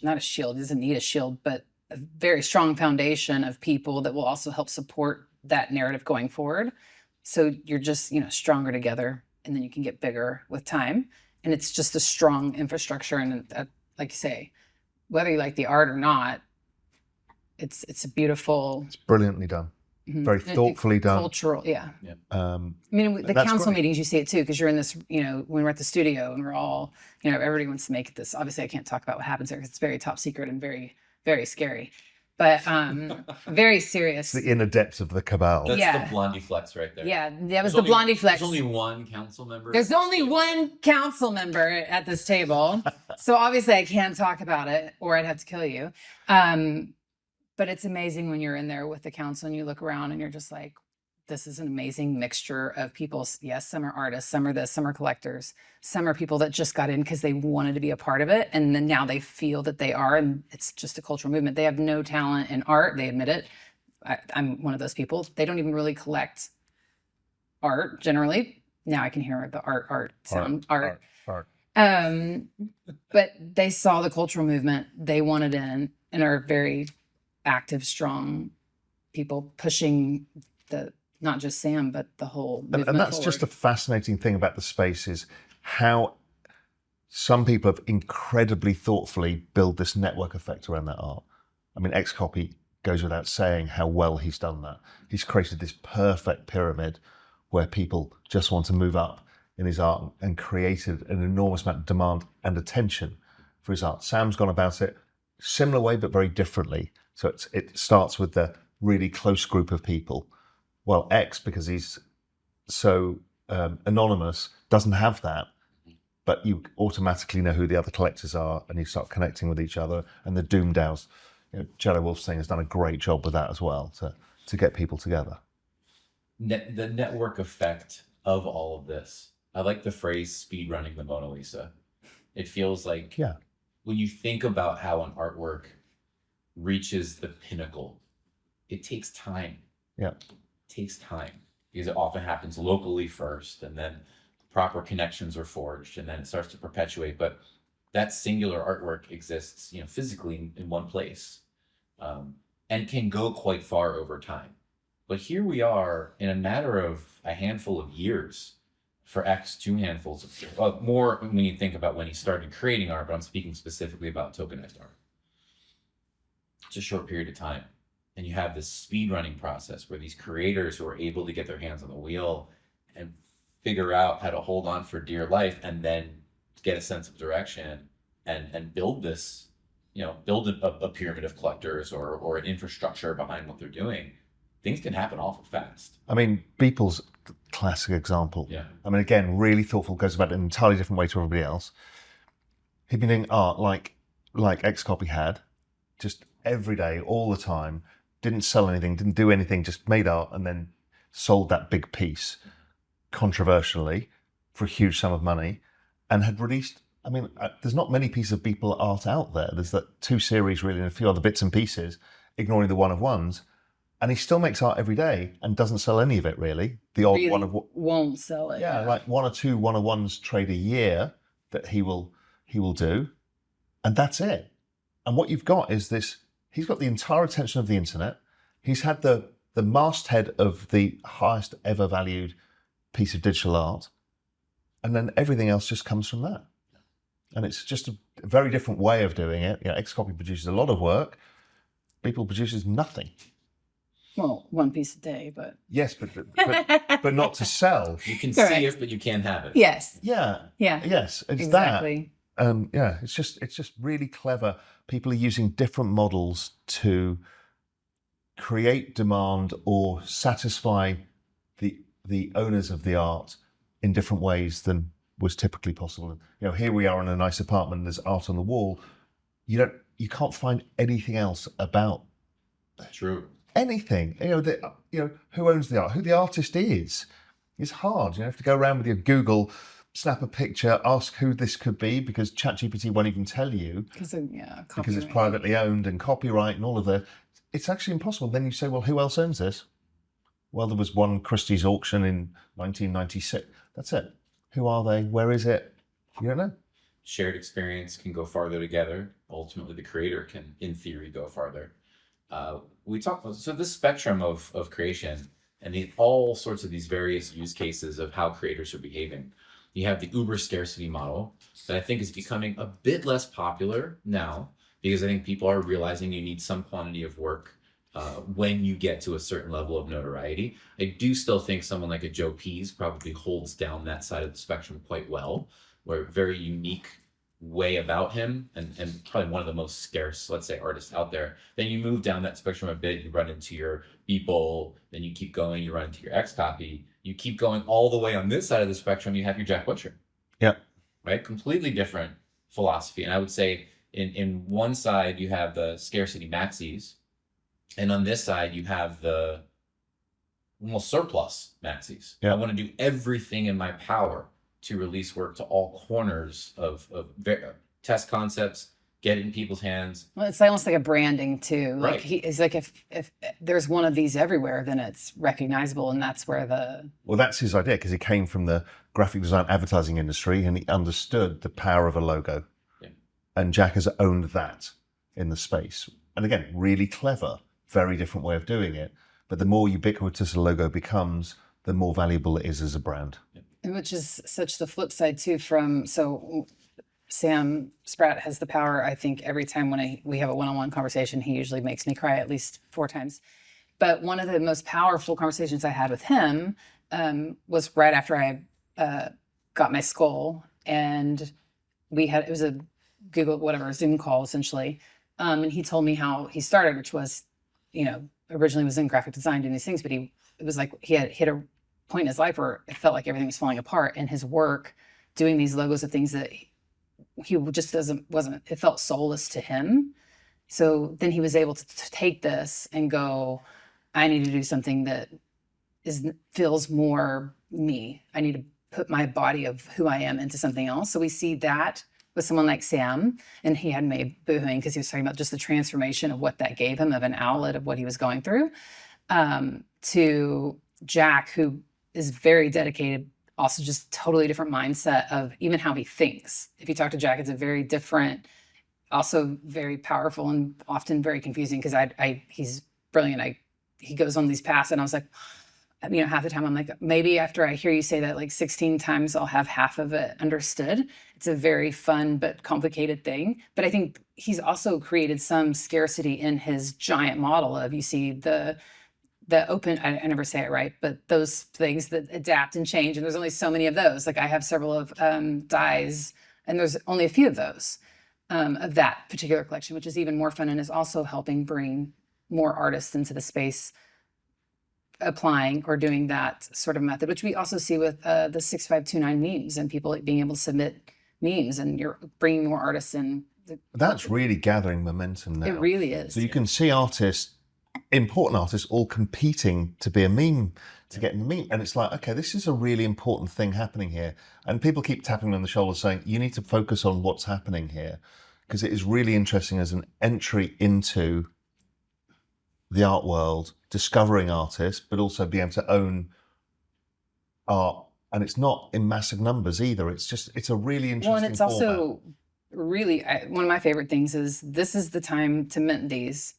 not a shield, he doesn't need a shield, but a very strong foundation of people that will also help support that narrative going forward. So you're just, stronger together, and then you can get bigger with time. And it's just a strong infrastructure. And like you say, whether you like the art or not, it's a beautiful. It's brilliantly done. Very thoughtfully done. Cultural, yeah. I mean, the council meetings, you see it too, because you're in this, when we're at the studio and we're all, everybody wants to make this. Obviously, I can't talk about what happens there because it's very top secret and very, very scary. But very serious. It's the inner depths of the cabal. That's the Blondie flex right there. Yeah, that was the Blondie flex. There's only one council member. There's only one council member at this table. So obviously I can't talk about it or I'd have to kill you. But it's amazing when you're in there with the council and you look around and you're just like, this is an amazing mixture of people. Yes, some are artists, some are this, some are collectors, some are people that just got in because they wanted to be a part of it. And then now they feel that they are, and it's just a cultural movement. They have no talent in art. They admit it. I'm one of those people. They don't even really collect art generally. Now I can hear the art sound. Art. But they saw the cultural movement. They wanted in and are very active, strong people pushing not just Sam, but the whole movement and that's forward. just a fascinating thing about the space is how some people have incredibly thoughtfully built this network effect around that art. I mean, XCOPY goes without saying how well he's done that. He's created this perfect pyramid where people just want to move up in his art and created an enormous amount of demand and attention for his art. Sam's gone about it similar way, but very differently. So it starts with the really close group of people. Well, X, because he's so anonymous, doesn't have that, but you automatically know who the other collectors are and you start connecting with each other. And the Doom DAOs, Jello Wolf's thing has done a great job with that as well, to get people together. The network effect of all of this. I like the phrase speed running the Mona Lisa. It feels like when you think about how an artwork reaches the pinnacle, it takes time. Yeah. It takes time because it often happens locally first, and then proper connections are forged, and then it starts to perpetuate. But that singular artwork exists, physically in one place, and can go quite far over time. But here we are in a matter of a handful of years for X, 2 handfuls of years. More when you think about when he started creating art, but I'm speaking specifically about tokenized art. It's a short period of time. And you have this speed running process where these creators who are able to get their hands on the wheel and figure out how to hold on for dear life and then get a sense of direction and build this, build a pyramid of collectors or an infrastructure behind what they're doing. Things can happen awful fast. I mean, Beeple's the classic example. Yeah. I mean, again, really thoughtful, goes about it in an entirely different way to everybody else. He'd been doing art like XCOPY had, just every day, all the time. Didn't sell anything, didn't do anything, just made art and then sold that big piece controversially for a huge sum of money and had released, there's not many pieces of Beeple art out there. There's that 2 series really and a few other bits and pieces, ignoring the one-of-ones. And he still makes art every day and doesn't sell any of it really. The odd really won't sell it. Yeah, like 1 or 2 one-of-ones trade a year that he will do. And that's it. And what you've got is this. He's got the entire attention of the internet. He's had the masthead of the highest ever valued piece of digital art. And then everything else just comes from that. And it's just a very different way of doing it. XCOPY produces a lot of work. Beeple produces nothing. Well, 1 piece a day, but... Yes, but not to sell. You can see it, but you can't have it. Yes. Yeah. Yes, it's exactly. That. It's just really clever. People are using different models to create demand or satisfy the owners of the art in different ways than was typically possible. Here we are in a nice apartment, there's art on the wall. You can't find anything else about True. anything. Who owns the art, who the artist is. It's hard. You have to go around with your Google, snap a picture, ask who this could be, because ChatGPT won't even tell you because it's privately owned and copyright and all of that. It's actually impossible. Then you say, well, who else owns this? Well, there was one Christie's auction in 1996. That's it. Who are they? Where is it? You don't know. Shared experience can go farther together. Ultimately, the creator can, in theory, go farther. We talked about, so this spectrum of creation and all sorts of these various use cases of how creators are behaving. You have the uber scarcity model that I think is becoming a bit less popular now, because I think people are realizing you need some quantity of work when you get to a certain level of notoriety. I do still think someone like a Joe Pease probably holds down that side of the spectrum quite well, where very unique way about him and probably one of the most scarce, let's say, artists out there. Then you move down that spectrum a bit, you run into your Beeple, then you keep going, you run into your XCOPY, you keep going all the way on this side of the spectrum, you have your Jack Butcher. Yeah. Right? Completely different philosophy. And I would say in one side you have the scarcity maxis, and on this side you have the almost surplus maxis. Yeah. I want to do everything in my power to release work to all corners of test concepts, get it in people's hands. Well, it's almost like a branding too. Right. Like it's like if there's one of these everywhere, then it's recognizable, and that's where Well, that's his idea, because he came from the graphic design advertising industry and he understood the power of a logo. Yeah. And Jack has owned that in the space. And again, really clever, very different way of doing it. But the more ubiquitous a logo becomes, the more valuable it is as a brand. Yeah. which is such the flip side too. So Sam Spratt has the power. I think every time when we have a one-on-one conversation, he usually makes me cry at least 4 times. But one of the most powerful conversations I had with him was right after I got my skull, and it was a Google Zoom call essentially, and he told me how he started, which was, originally was in graphic design doing these things, but it was like he had hit a point in his life where it felt like everything was falling apart, and his work doing these logos of things that he just it felt soulless to him. So then he was able to take this and go, I need to do something that feels more me. I need to put my body of who I am into something else. So we see that with someone like Sam, and he had made Boohooing because he was talking about just the transformation of what that gave him, of an outlet of what he was going through, to Jack, who is very dedicated, also just totally different mindset of even how he thinks. If you talk to Jack, it's a very different, also very powerful and often very confusing, because he's brilliant. He goes on these paths, and I was like, half the time I'm like, maybe after I hear you say that like 16 times, I'll have half of it understood. It's a very fun but complicated thing. But I think he's also created some scarcity in his giant model of, you see the open, I never say it right, but those things that adapt and change. And there's only so many of those. Like I have several of dyes, and there's only a few of those of that particular collection, which is even more fun and is also helping bring more artists into the space, applying or doing that sort of method, which we also see with the 6529 memes and people being able to submit memes, and you're bringing more artists in. That's really gathering momentum now. It really is. So you can see important artists all competing to be a meme, to get in the meme. And it's like, okay, this is a really important thing happening here. And people keep tapping me on the shoulder saying, you need to focus on what's happening here, because it is really interesting as an entry into the art world, discovering artists, but also being able to own art. And it's not in massive numbers either. It's a really interesting Well, and it's format. also really, one of my favorite things is this is the time to mint these.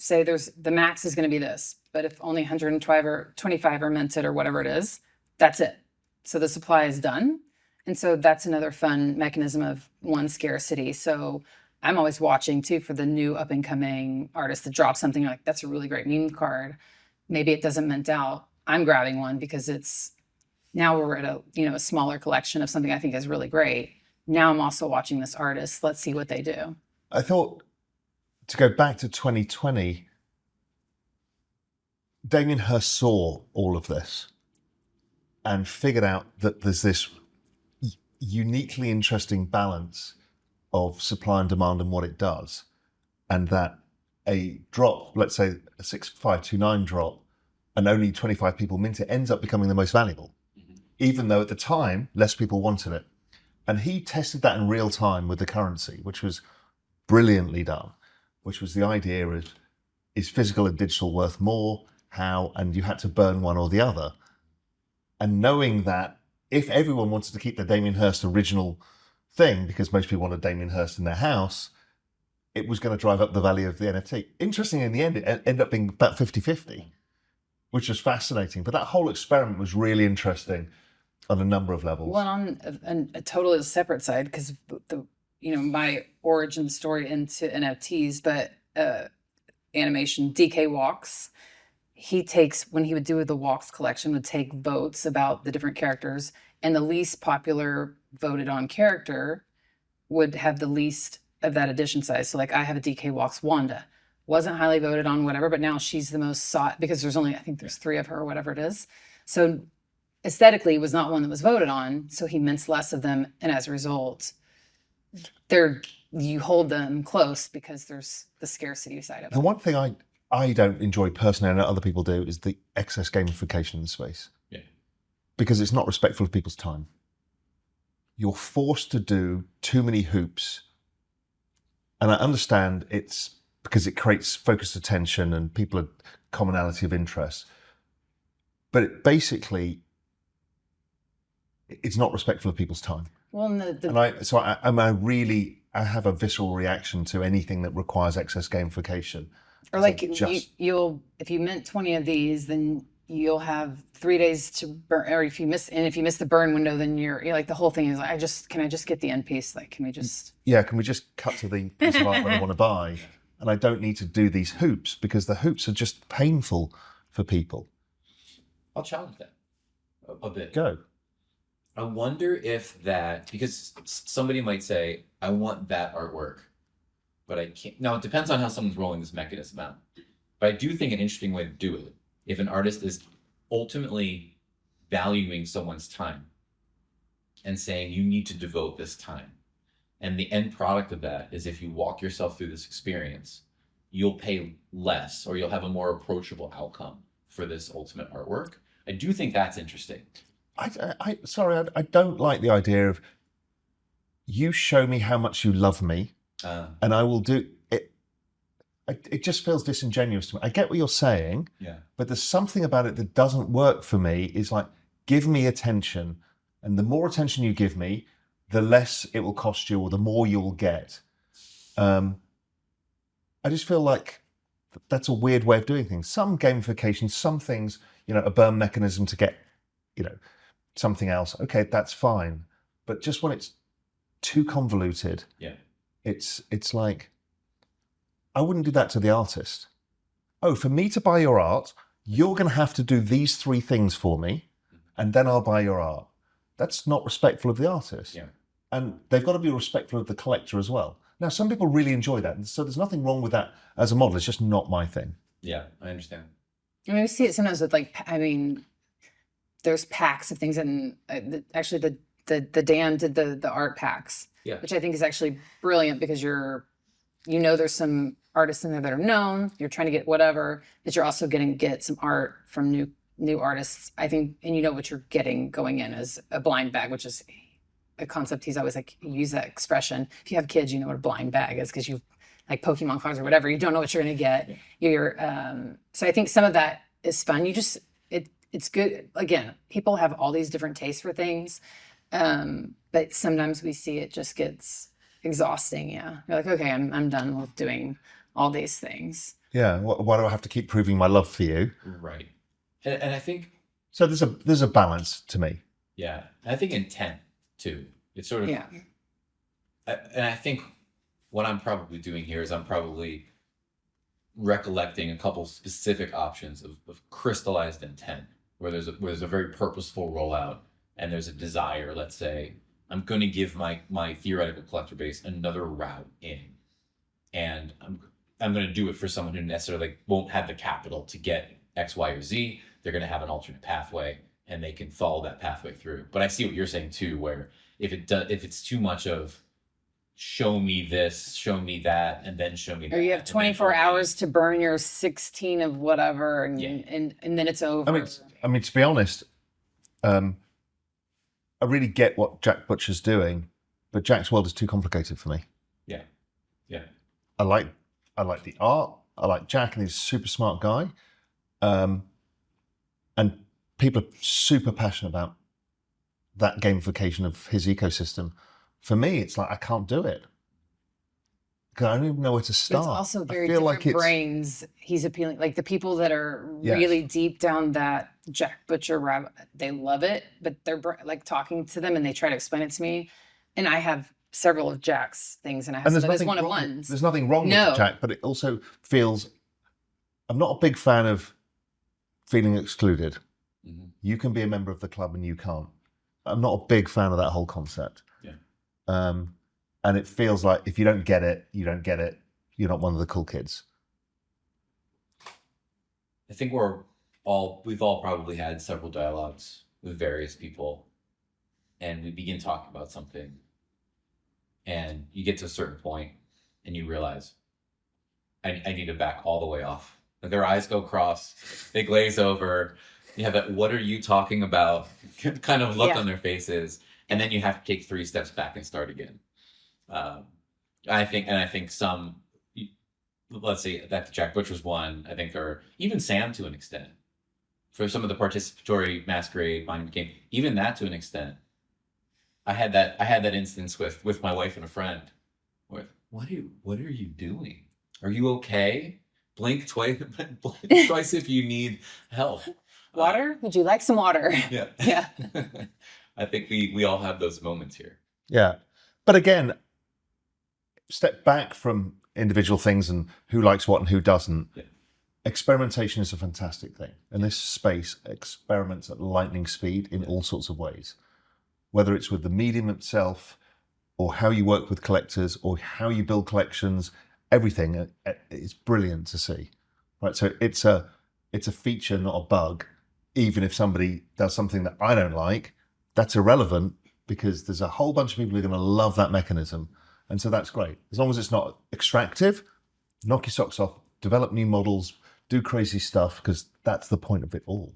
Say the max is going to be this, but if only 125 are minted or whatever it is, that's it. So the supply is done. And so that's another fun mechanism of scarcity. So I'm always watching too for the new up and coming artists that drop something like, that's a really great meme card. Maybe it doesn't mint out. I'm grabbing one because now we're at a smaller collection of something I think is really great. Now I'm also watching this artist. Let's see what they do. I thought, to go back to 2020, Damien Hirst saw all of this and figured out that there's this uniquely interesting balance of supply and demand and what it does, and that a drop, let's say a 6529 drop, and only 25 people mint it, ends up becoming the most valuable. even though at the time less people wanted it. And he tested that in real time with the currency, which was brilliantly done, which was the idea of, is physical and digital worth more? How? And you had to burn one or the other. And knowing that if everyone wanted to keep the Damien Hirst original thing, because most people wanted Damien Hirst in their house, it was going to drive up the value of the NFT. Interestingly, in the end, it ended up being about 50-50, which was fascinating. But that whole experiment was really interesting on a number of levels. Well, on a totally separate side, because my origin story into NFTs, but animation, DeeKay Walks, when he would do the Walks collection, would take votes about the different characters, and the least popular voted on character would have the least of that edition size. So like I have a DeeKay Walks Wanda. Wasn't highly voted on, whatever, but now she's the most sought because there's 3 of her or whatever it is. So aesthetically was not one that was voted on. So he mints less of them. And as a result, you hold them close because there's the scarcity side of it. The one thing I don't enjoy personally, and other people do, is the excess gamification in the space. Yeah. Because it's not respectful of people's time. You're forced to do too many hoops. And I understand it's because it creates focused attention and people are commonality of interest. But it's not respectful of people's time. Well, I have a visceral reaction to anything that requires excess gamification. Or like if you mint 20 of these, then you'll have 3 days to burn. Or if you miss the burn window, then you're like, the whole thing is like, can I just get the end piece? Like, can we just? Yeah, can we just cut to the piece of art that I want to buy? And I don't need to do these hoops because the hoops are just painful for people. I'll challenge that a bit. Go. I wonder if because somebody might say, I want that artwork, but I can't. Now, it depends on how someone's rolling this mechanism out. But I do think an interesting way to do it, if an artist is ultimately valuing someone's time and saying, you need to devote this time. And the end product of that is if you walk yourself through this experience, you'll pay less or you'll have a more approachable outcome for this ultimate artwork. I do think that's interesting. I don't like the idea of you show me how much you love me and I will do it. It just feels disingenuous to me. I get what you're saying, but there's something about it that doesn't work for me. Is like, give me attention, and the more attention you give me, the less it will cost you or the more you'll get. I just feel like that's a weird way of doing things. Some gamification, some things, a burn mechanism to get, something else. Okay, that's fine. But just when it's too convoluted, it's like, I wouldn't do that to the artist. Oh, for me to buy your art, you're going to have to do these 3 things for me, and then I'll buy your art. That's not respectful of the artist. Yeah. And they've got to be respectful of the collector as well. Now, some people really enjoy that, and so there's nothing wrong with that as a model. It's just not my thing. Yeah, I understand. I mean, we see it sometimes with there's packs of things, and actually the Dan did the art packs, which I think is actually brilliant because there's some artists in there that are known. You're trying to get whatever, but you're also going to get some art from new artists. I think, and you know what you're getting going in as a blind bag, which is a concept he's always like, use that expression. If you have kids, you know what a blind bag is because you like Pokemon cards or whatever. You don't know what you're going to get. So I think some of that is fun. It's good. Again, people have all these different tastes for things, but sometimes we see it just gets exhausting. Yeah, you're like, okay, I'm done with doing all these things. Yeah, why do I have to keep proving my love for you? Right, and I think so. There's a balance to me. Yeah, and I think intent too. It's sort of and I think what I'm probably doing here is I'm probably recollecting a couple specific options of crystallized intent, where there's a very purposeful rollout and there's a desire. Let's say I'm going to give my theoretical collector base another route in, and I'm going to do it for someone who necessarily won't have the capital to get X, Y, or Z. They're going to have an alternate pathway, and they can follow that pathway through. But I see what you're saying too, where if it's too much of show me this, show me that, and then show me that. Or you have 24 hours to burn your 16 of whatever, and then it's over. I mean, to be honest, I really get what Jack Butcher's doing, but Jack's world is too complicated for me. Yeah. I like the art. I like Jack, and he's a super smart guy. And people are super passionate about that gamification of his ecosystem. For me, it's like I can't do it because I don't even know where to But start. it's also very I feel different like brains he's appealing. Like the people that are Yes. really deep down that Jack Butcher rabbit, they love it, but they're like talking to them and they try to explain it to me. And I have several of Jack's things, and I have and some of his one of wrong, ones. there's nothing wrong No. with Jack, but it also feels. I'm not a big fan of feeling excluded. Mm-hmm. You can be a member of the club and you can't. I'm not a big fan of that whole concept. Yeah. And it feels like if you don't get it, you don't get it. You're not one of the cool kids. I think we've all probably had several dialogues with various people, and we begin talking about something, and you get to a certain point and you realize I need to back all the way off. Like their eyes go cross, they glaze over. You have that "what are you talking about" kind of look on their faces, and then you have to take 3 steps back and start again. I think some, let's say that the Jack Butcher's one, I think, or even Sam to an extent, for some of the participatory masquerade mind game, even that to an extent. I had that instance with my wife and a friend. With what are you doing? Are you okay? Blink twice if you need help. Water? Would you like some water? Yeah. Yeah. I think we all have those moments here. Yeah. But again, step back from individual things and who likes what and who doesn't. Yeah. Experimentation is a fantastic thing. And this space experiments at lightning speed in all sorts of ways. Whether it's with the medium itself, or how you work with collectors, or how you build collections, everything is brilliant to see. Right? So it's a feature, not a bug. Even if somebody does something that I don't like, that's irrelevant because there's a whole bunch of people who are going to love that mechanism. And so that's great. As long as it's not extractive, knock your socks off, develop new models, do crazy stuff, because that's the point of it all.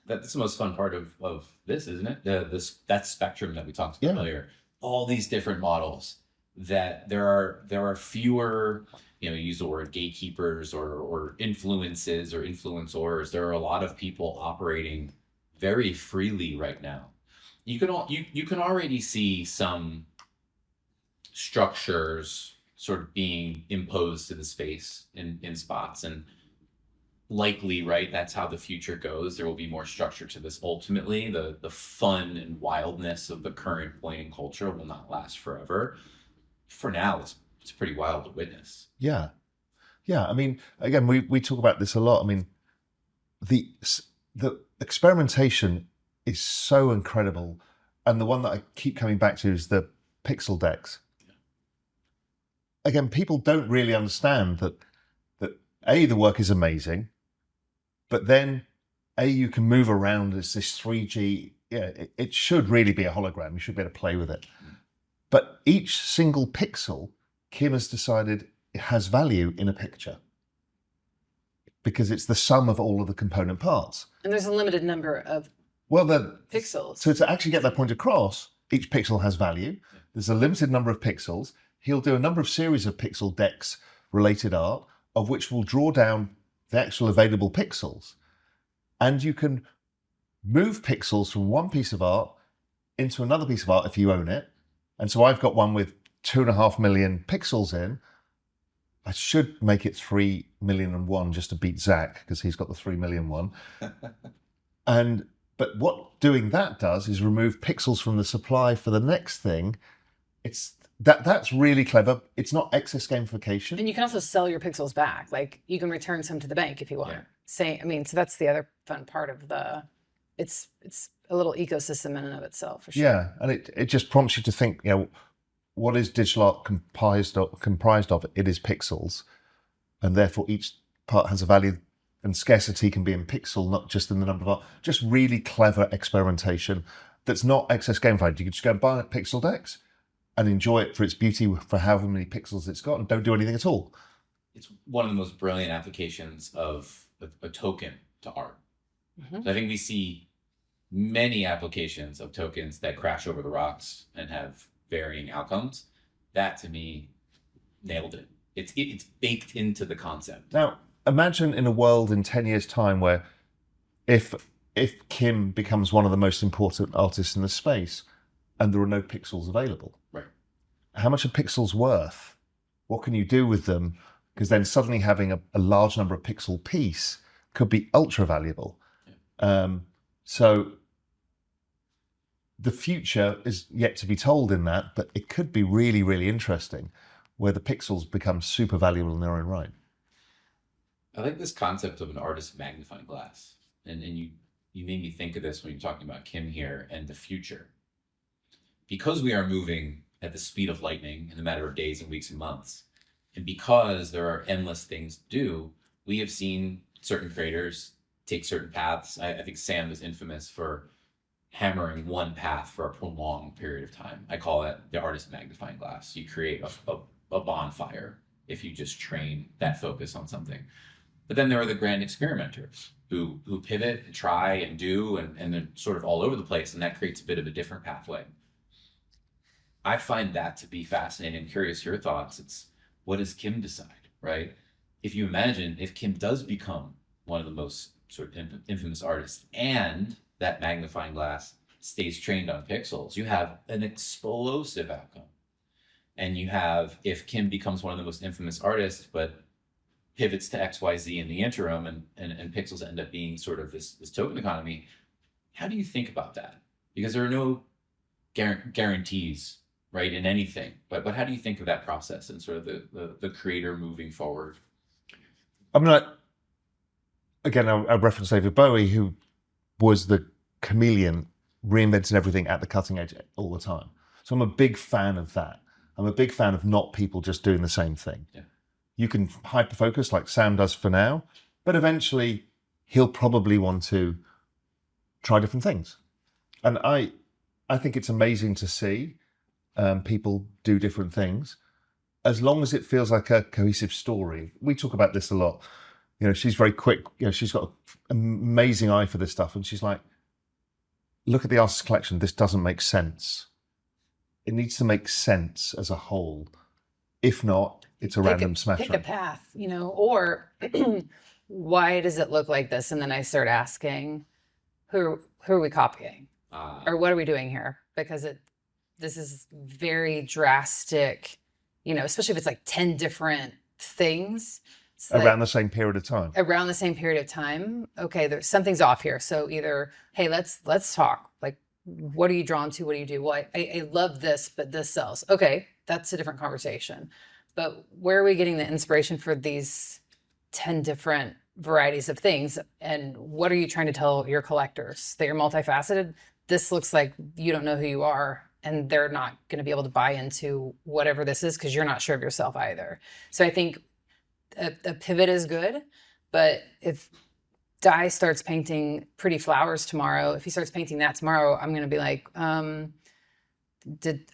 That's the most fun part of this, isn't it? That spectrum that we talked about earlier. All these different models, that there are fewer, you use the word gatekeepers or influences or influencers. There are a lot of people operating very freely right now. You can already see some structures sort of being imposed to the space in spots, and likely, right, that's how the future goes. There will be more structure to this. Ultimately, the fun and wildness of the current playing culture will not last forever. For now, it's pretty wild to witness. Yeah. I mean, again, we talk about this a lot. I mean, the experimentation is so incredible, and the one that I keep coming back to is the pixel decks. Again, people don't really understand that A, the work is amazing, but then you can move around as this 3G. Yeah, it should really be a hologram. You should be able to play with it. But each single pixel, Kim has decided, it has value in a picture because it's the sum of all of the component parts. And there's a limited number of pixels. So to actually get that point across, each pixel has value. There's a limited number of pixels. He'll do a number of series of pixel decks related art, of which will draw down the actual available pixels. And you can move pixels from one piece of art into another piece of art if you own it. And so I've got one with 2.5 million pixels in. I should make it 3,000,001 just to beat Zach, because he's got the 3,000,000 one. But what doing that does is remove pixels from the supply for the next thing. That's really clever. It's not excess gamification. And you can also sell your pixels back. Like you can return some to the bank if you want. Yeah. So that's the other fun part of it's a little ecosystem in and of itself, for sure. Yeah, and it just prompts you to think, what is digital art comprised of? It is pixels, and therefore each part has a value, and scarcity can be in pixel, not just in the number of art. Just really clever experimentation that's not excess gamified. You can just go and buy pixel decks and enjoy it for its beauty for however many pixels it's got, and don't do anything at all. It's one of the most brilliant applications of a token to art. Mm-hmm. So I think we see many applications of tokens that crash over the rocks and have varying outcomes. That to me nailed it. It's baked into the concept. Now, imagine in a world in 10 years' time where if Kim becomes one of the most important artists in the space and there are no pixels available. Right. How much are pixels worth? What can you do with them? Because then suddenly having a large number of pixel piece could be ultra valuable. Yeah. So the future is yet to be told in that, but it could be really, really interesting where the pixels become super valuable in their own right. I like this concept of an artist magnifying glass. And you made me think of this when you're talking about Kim here and the future. Because we are moving at the speed of lightning in a matter of days and weeks and months, and because there are endless things to do, we have seen certain creators take certain paths. I think Sam is infamous for hammering one path for a prolonged period of time. I call it the artist magnifying glass. You create a bonfire if you just train that focus on something. But then there are the grand experimenters who pivot and try and do, and they're sort of all over the place, and that creates a bit of a different pathway. I find that to be fascinating. I'm curious your thoughts. It's, what does Kim decide, right? If you imagine if Kim does become one of the most sort of infamous artists and that magnifying glass stays trained on pixels, you have an explosive outcome. And you have, if Kim becomes one of the most infamous artists, but pivots to XYZ in the interim and pixels end up being sort of this token economy, how do you think about that? Because there are no guarantees, right, in anything. But how do you think of that process and sort of the creator moving forward? I mean, I reference David Bowie, who was the chameleon, reinventing everything at the cutting edge all the time. So I'm a big fan of that. I'm a big fan of not people just doing the same thing. Yeah. You can hyper-focus like Sam does for now, but eventually he'll probably want to try different things. And I think it's amazing to see people do different things, as long as it feels like a cohesive story. We talk about this a lot. You know, she's very quick. You know, she's got an amazing eye for this stuff. And she's like, look at the artist's collection. This doesn't make sense. It needs to make sense as a whole. If not, it's a random smash. Pick a path, you know, or why does it look like this? And then I start asking, who are we copying? Or what are we doing here? Because this is very drastic, you know, especially if it's like 10 different things. Around the same period of time. Around the same period of time. Okay, something's off here. So either, hey, let's talk. Like, what are you drawn to? What do you do? Well, I love this, but this sells. Okay, that's a different conversation. But where are we getting the inspiration for these 10 different varieties of things? And what are you trying to tell your collectors? That you're multifaceted? This looks like you don't know who you are, and they're not going to be able to buy into whatever this is because you're not sure of yourself either. So I think a pivot is good, but if Dye starts painting pretty flowers tomorrow, if he starts painting that tomorrow, I'm going to be like, are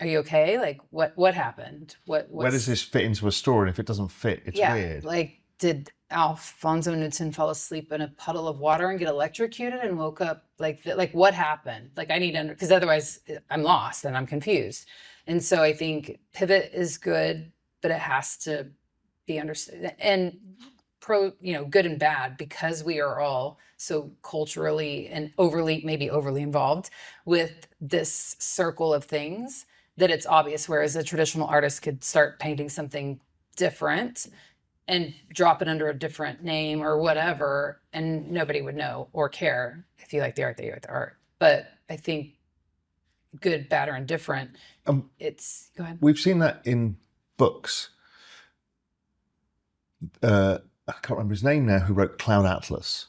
you okay? Like, what happened? Where does this fit into a story? And if it doesn't fit, it's weird. Like, did Alfonso Newton fall asleep in a puddle of water and get electrocuted and woke up? Like what happened? Like, I need to, because otherwise I'm lost and I'm confused. And so I think pivot is good, but it has to be understood and good and bad, because we are all so culturally and maybe overly involved with this circle of things that it's obvious, whereas a traditional artist could start painting something different and drop it under a different name or whatever, and nobody would know or care. If you like the art, you like the art. But I think good, bad, or indifferent, go ahead. We've seen that in books. I can't remember his name now, who wrote Cloud Atlas.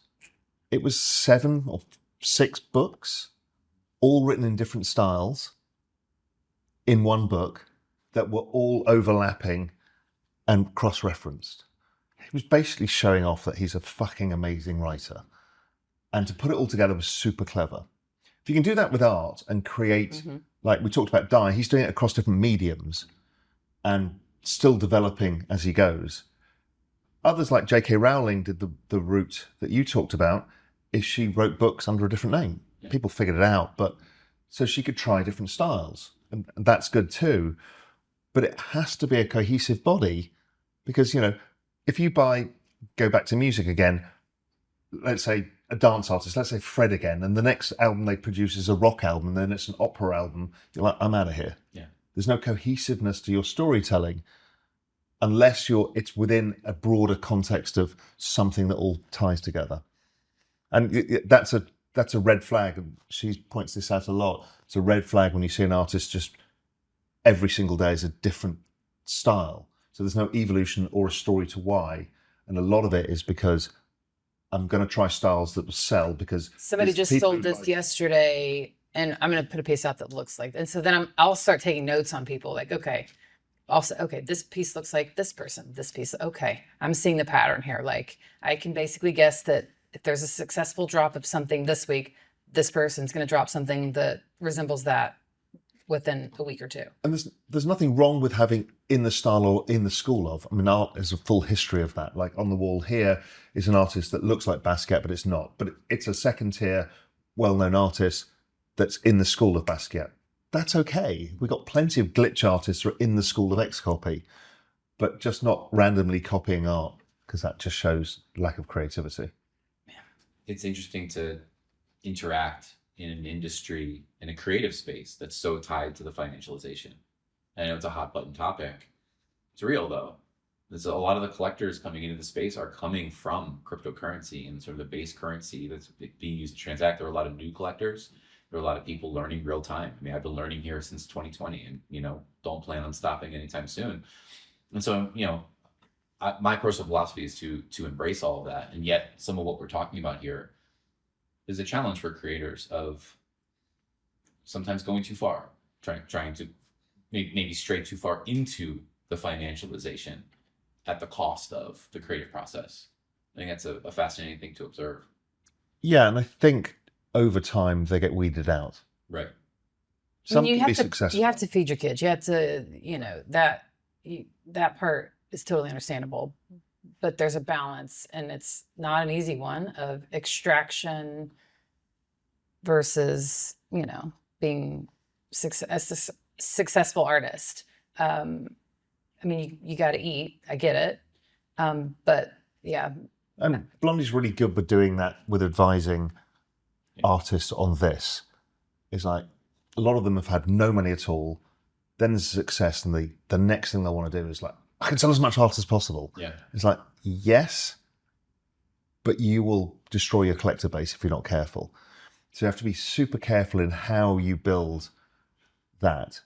It was 7 or 6 books, all written in different styles, in one book, that were all overlapping and cross-referenced. He was basically showing off that he's a fucking amazing writer. And to put it all together was super clever. If you can do that with art and create, like we talked about Dye, he's doing it across different mediums and still developing as he goes. Others like J.K. Rowling did the route that you talked about, is she wrote books under a different name. people figured it out. But so she could try different styles, and that's good too. But it has to be a cohesive body, because if you go back to music again, let's say a dance artist, let's say Fred again, and the next album they produce is a rock album, and then it's an opera album. You're like, I'm out of here. Yeah. There's no cohesiveness to your storytelling unless it's within a broader context of something that all ties together. And that's a red flag. And she points this out a lot. It's a red flag when you see an artist just every single day is a different style. So there's no evolution or a story to why. And a lot of it is because I'm going to try styles that will sell, because somebody just sold this yesterday, and I'm going to put a piece out that looks like, and so then I'll start taking notes on people, like, okay, also, okay, this piece looks like this person, this piece, okay, I'm seeing the pattern here. Like, I can basically guess that if there's a successful drop of something this week, this person's going to drop something that resembles that within a week or two. And there's nothing wrong with having in the style or in the school of. I mean, art is a full history of that. Like on the wall here is an artist that looks like Basquiat, but it's not. But it's a second tier, well-known artist that's in the school of Basquiat. That's okay. We've got plenty of glitch artists who are in the school of XCOPY, but just not randomly copying art, because that just shows lack of creativity. It's interesting to interact in an industry, in a creative space that's so tied to the financialization. I know it's a hot button topic. It's real though. There's a lot of the collectors coming into the space are coming from cryptocurrency and sort of the base currency that's being used to transact. There are a lot of new collectors. There are a lot of people learning real time. I mean, I've been learning here since 2020 and, don't plan on stopping anytime soon. And so, my personal philosophy is to embrace all of that. And yet some of what we're talking about here is a challenge for creators of sometimes going too far, trying to maybe stray too far into the financialization at the cost of the creative process. I think that's a fascinating thing to observe. Yeah, and I think over time they get weeded out. Right. Some can be successful. You have to feed your kids. You have to, that part is totally understandable. But there's a balance, and it's not an easy one, of extraction versus, being a successful artist. I mean, you got to eat. I get it. But yeah. And Blondie's really good with doing that, with advising artists on this. It's like a lot of them have had no money at all. Then there's success, and the next thing they want to do is like, I can sell as much art as possible. Yeah. It's like, yes, but you will destroy your collector base if you're not careful. So you have to be super careful in how you build that.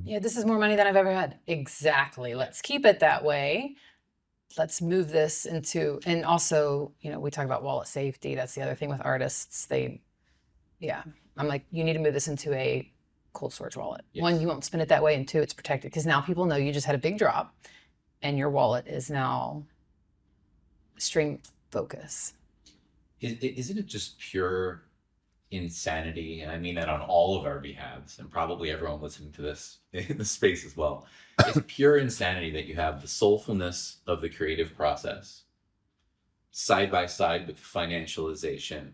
This is more money than I've ever had. Exactly. Let's keep it that way. Let's move this into, and also, we talk about wallet safety. That's the other thing with artists. I'm like, you need to move this into a cold storage wallet. Yes. One, you won't spend it that way, and two, it's protected, because now people know you just had a big drop and your wallet is now stream focus. Isn't it just pure insanity? And I mean that on all of our behalves, and probably everyone listening to this in the space as well. It's pure insanity that you have the soulfulness of the creative process side by side with financialization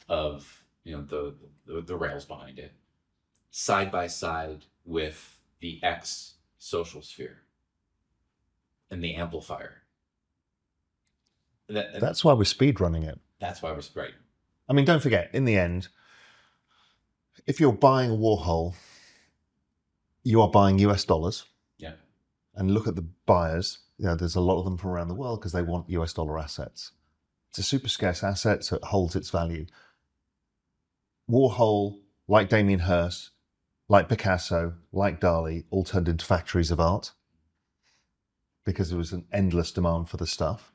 of the rails behind it, side by side with the X social sphere and the amplifier. That's why we're speed running it. That's why we're right. I mean, don't forget, in the end, if you're buying a Warhol, you are buying US dollars. Yeah. And look at the buyers. There's a lot of them from around the world because they want US dollar assets. It's a super scarce asset, so it holds its value. Warhol, like Damien Hirst, like Picasso, like Dali, all turned into factories of art because there was an endless demand for the stuff.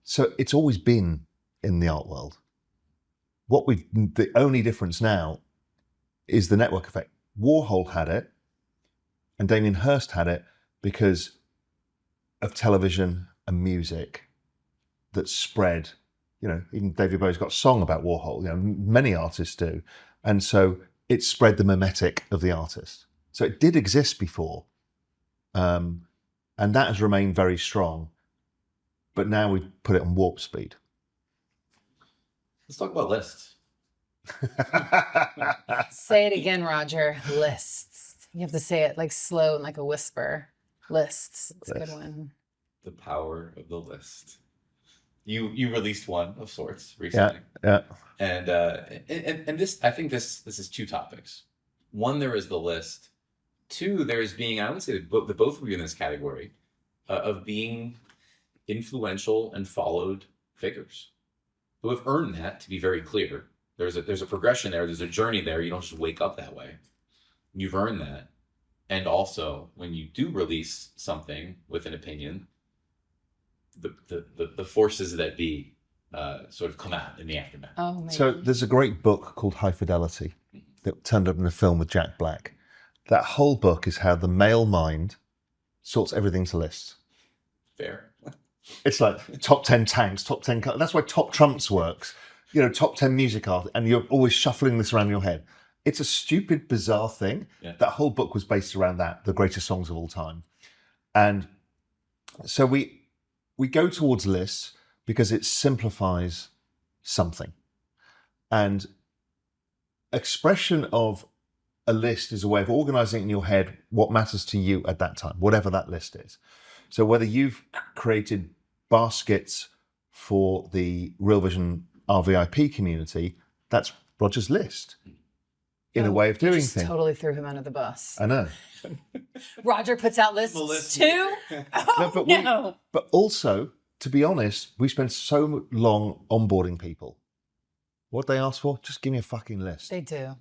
So it's always been in the art world. The only difference now is the network effect. Warhol had it, and Damien Hirst had it because of television and music that spread. Even David Bowie's got a song about Warhol. Many artists do, and so it spread the mimetic of the artist. So it did exist before, and that has remained very strong. But now we put it on warp speed. Let's talk about lists. Say it again, Roger. Lists. You have to say it like slow and like a whisper. Lists. It's a good one. The power of the list. You released one of sorts recently. Yeah. And this, I think this is two topics. One, there is the list. Two, there is being, I would say the both of you in this category, of being influential and followed figures who have earned that, to be very clear. There's a progression there. There's a journey there. You don't just wake up that way. You've earned that. And also, when you do release something with an opinion, the forces that be sort of come out in the aftermath. Oh, man. So there's a great book called High Fidelity that turned up in a film with Jack Black. That whole book is how the male mind sorts everything to lists. Fair. It's like top 10 tanks, top 10 cars. That's why Top Trumps works. You know, top 10 music art, and you're always shuffling this around your head. It's a stupid, bizarre thing. Yeah. That whole book was based around that, the greatest songs of all time. And so we go towards lists because it simplifies something. And expression of a list is a way of organizing in your head what matters to you at that time, whatever that list is. So whether you've created baskets for the Real Vision RVIP community, that's Roger's list in a way of doing things. Totally threw him under the bus. I know. Roger puts out lists too? Oh, no. But also, to be honest, we spend so long onboarding people. What they ask for? Just give me a fucking list. They do.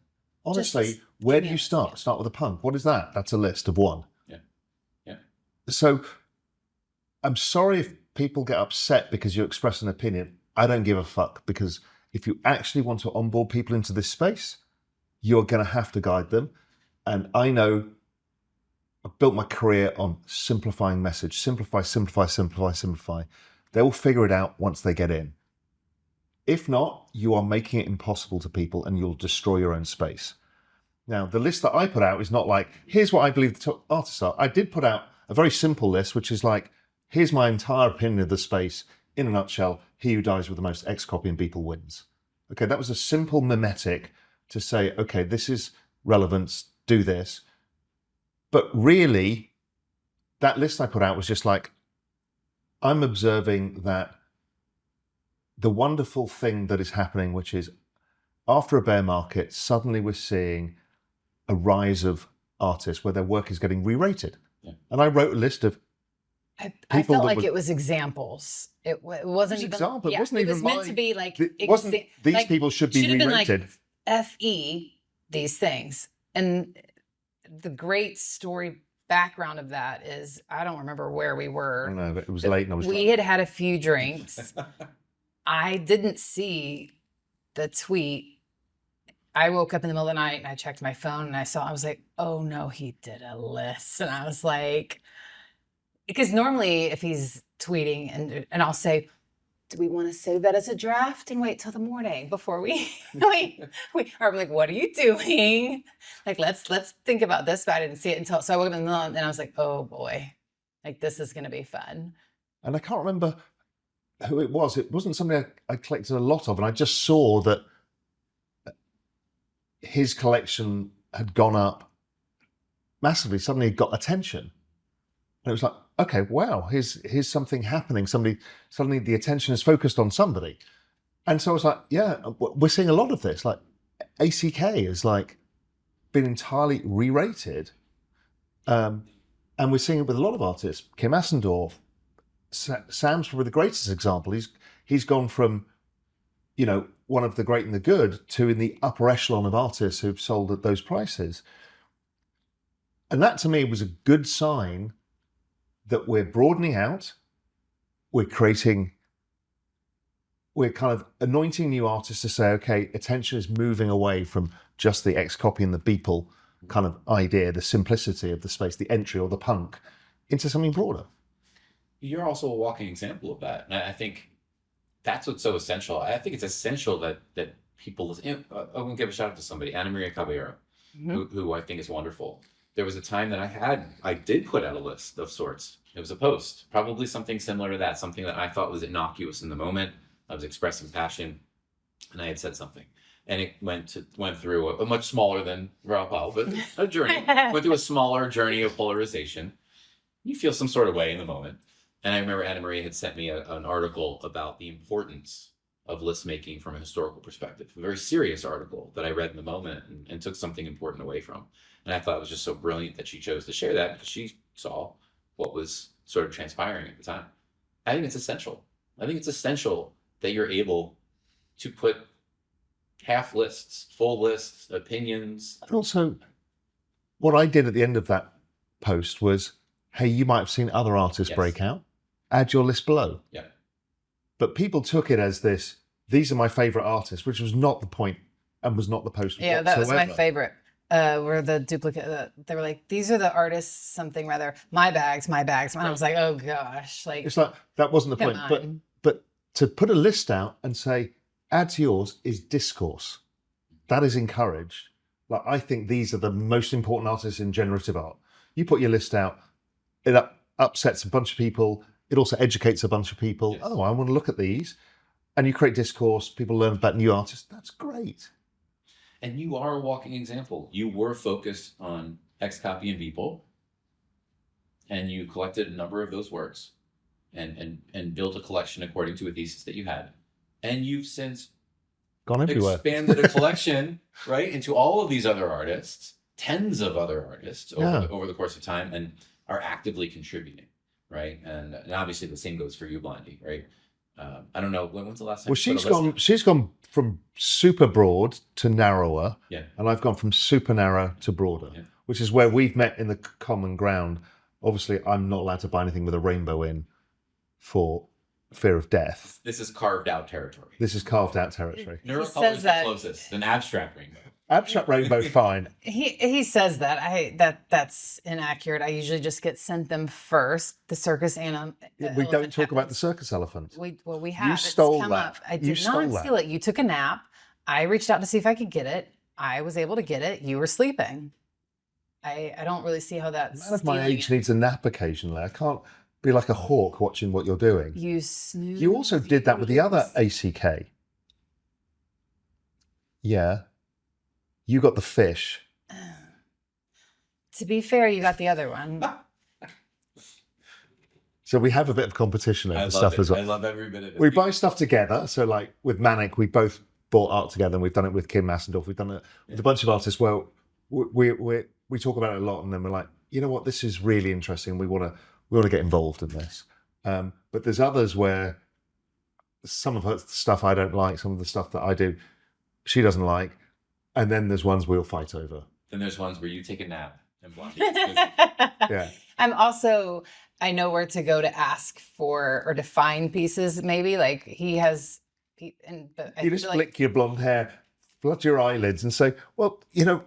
Honestly, Just where do you start? Start with a punk. What is that? That's a list of one. Yeah. So I'm sorry if people get upset because you express an opinion. I don't give a fuck, because if you actually want to onboard people into this space, you're going to have to guide them. And I know I've built my career on simplifying message. Simplify, simplify, simplify, simplify. They will figure it out once they get in. If not, you are making it impossible to people and you'll destroy your own space. Now, the list that I put out is not like, here's what I believe the top artists are. I did put out a very simple list, which is like, here's my entire opinion of the space. In a nutshell, he who dies with the most XCOPY and Beeple wins. Okay, that was a simple mimetic to say, okay, this is relevance, do this. But really, that list I put out was just like, I'm observing that the wonderful thing that is happening, which is after a bear market, suddenly we're seeing a rise of artists where their work is getting re-rated. Yeah. And I wrote a list of I felt like it was examples. It wasn't even example. Yeah, It wasn't even was meant to be like these like, people should be re-rated. Like FE these things. And the great story background of that is, I don't remember where we were. I know, but it was late and I was We had a few drinks. I didn't see the tweet. I woke up in the middle of the night and I checked my phone and I was like, oh no, he did a list. And I was like, because normally if he's tweeting and I'll say, do we want to save that as a draft and wait till the morning before we or I'm like, what are you doing? Like, let's think about this, but I didn't see it until, so I woke up in the middle and I was like, oh boy, like this is going to be fun. And I can't remember who it was. It wasn't something I collected a lot of. And I just saw that his collection had gone up massively. Suddenly it got attention. And it was like, okay, wow, here's something happening. Suddenly the attention is focused on somebody. And so I was like, yeah, we're seeing a lot of this. Like ACK has like been entirely re-rated. And we're seeing it with a lot of artists. Kim Asendorf, Sam's probably the greatest example. He's gone from, you know, one of the great and the good to in the upper echelon of artists who've sold at those prices. And that to me was a good sign that we're broadening out, we're kind of anointing new artists to say, okay, attention is moving away from just the XCOPY and the Beeple kind of idea, the simplicity of the space, the entry or the punk, into something broader. You're also a walking example of that. And I think that's what's so essential. I think it's essential that people listen. I'm going to give a shout out to somebody, Ana Maria Caballero, who I think is wonderful. There was a time that I did put out a list of sorts. It was a post, probably something similar to that, something that I thought was innocuous in the moment. I was expressing passion and I had said something. and it went through a much smaller than Raoul Pal, but a journey. Went through a smaller journey of polarization. You feel some sort of way in the moment. And I remember Anna Maria had sent me an article about the importance of list making from a historical perspective. A very serious article that I read in the moment and took something important away from. And I thought it was just so brilliant that she chose to share that because she saw what was sort of transpiring at the time. I think it's essential. I think it's essential that you're able to put half lists, full lists, opinions. And also, what I did at the end of that post was, hey, you might have seen other artists break out. Add your list below. Yeah. But people took it as this, these are my favorite artists, which was not the point and was not the post Yeah, whatsoever. that was my favorite. Were the duplicate, they were like, these are the artists, something rather, my bags. And I was like, oh gosh. Like, it's like, that wasn't the point. But to put a list out and say, add to yours is discourse. That is encouraged. Like, I think these are the most important artists in generative art. You put your list out, it upsets a bunch of people. It also educates a bunch of people. Yes. Oh, I want to look at these. And you create discourse. People learn about new artists. That's great. And you are a walking example. You were focused on XCOPY and Beeple, and you collected a number of those works and built a collection according to a thesis that you had. And you've since Gone everywhere. Expanded a collection, right, into all of these other artists, tens of other artists over the course of time, and are actively contributing, right? And obviously the same goes for you, Blondie, right? I don't know, when's the last time? Well, she's gone from super broad to narrower, and I've gone from super narrow to broader, which is where we've met in the common ground. Obviously, I'm not allowed to buy anything with a rainbow in for fear of death. This is carved out territory. This is carved out territory. Neurocolor is the closest, an abstract rainbow. Abstract rainbow, fine. He says that. That's inaccurate. I usually just get sent them first. The circus and we don't talk about the circus elephant. We have. You stole that. Up. I did not steal it. You took a nap. I reached out to see if I could get it. I was able to get it. You were sleeping. I don't really see how that's. A man of my age needs a nap occasionally. I can't be like a hawk watching what you're doing. You snooze. You also did that with the other ACK. Yeah. You got the fish. To be fair, you got the other one. So we have a bit of competition over stuff as well. I love every bit of it. We buy stuff together. So like with Manic, we both bought art together, and we've done it with Kim Asendorf. We've done it with a bunch of artists. Well, we talk about it a lot, and then we're like, you know what, this is really interesting. We want to get involved in this. But there's others where some of her stuff I don't like, some of the stuff that I do, she doesn't like. And then there's ones we'll fight over. Then there's ones where you take a nap and Blondie. Yeah. I know where to go to ask for or to find pieces. Maybe like he has. You just flick your blonde hair, flood your eyelids, and say, "Well, you know,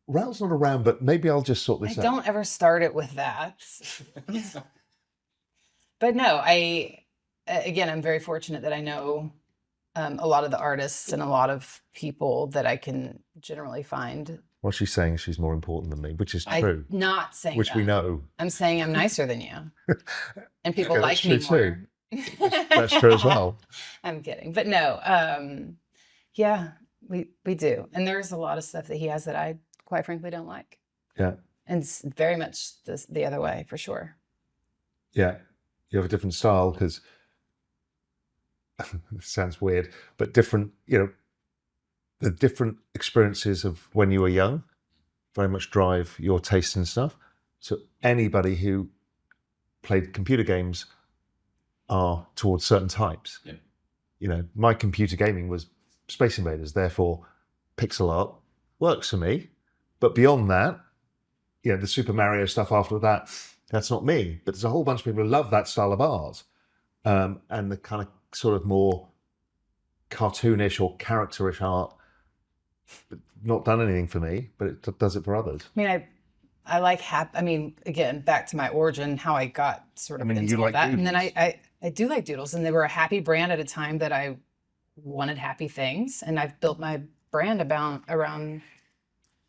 Raoul's not around, but maybe I'll just sort this out." I don't ever start it with that. But no, I'm very fortunate that I know a lot of the artists and a lot of people that I can generally find. Well, she's saying she's more important than me, which is true. I'm not saying which that. We know. I'm saying I'm nicer than you. And people like me more. That's true as well. I'm kidding. But no, we do. And there's a lot of stuff that he has that I quite frankly don't like. Yeah. And it's very much the other way for sure. Yeah. You have a different style because it sounds weird, but different, the different experiences of when you were young very much drive your taste in stuff. So anybody who played computer games are towards certain types. Yeah. My computer gaming was Space Invaders, therefore pixel art works for me. But beyond that, the Super Mario stuff after that, that's not me. But there's a whole bunch of people who love that style of art. And the kind of sort of more cartoonish or characterish art, not done anything for me, but it does it for others. I mean, I like again, back to my origin, how I got sort of into all that. Doodles. And then I do like doodles, and they were a happy brand at a time that I wanted happy things. And I've built my brand around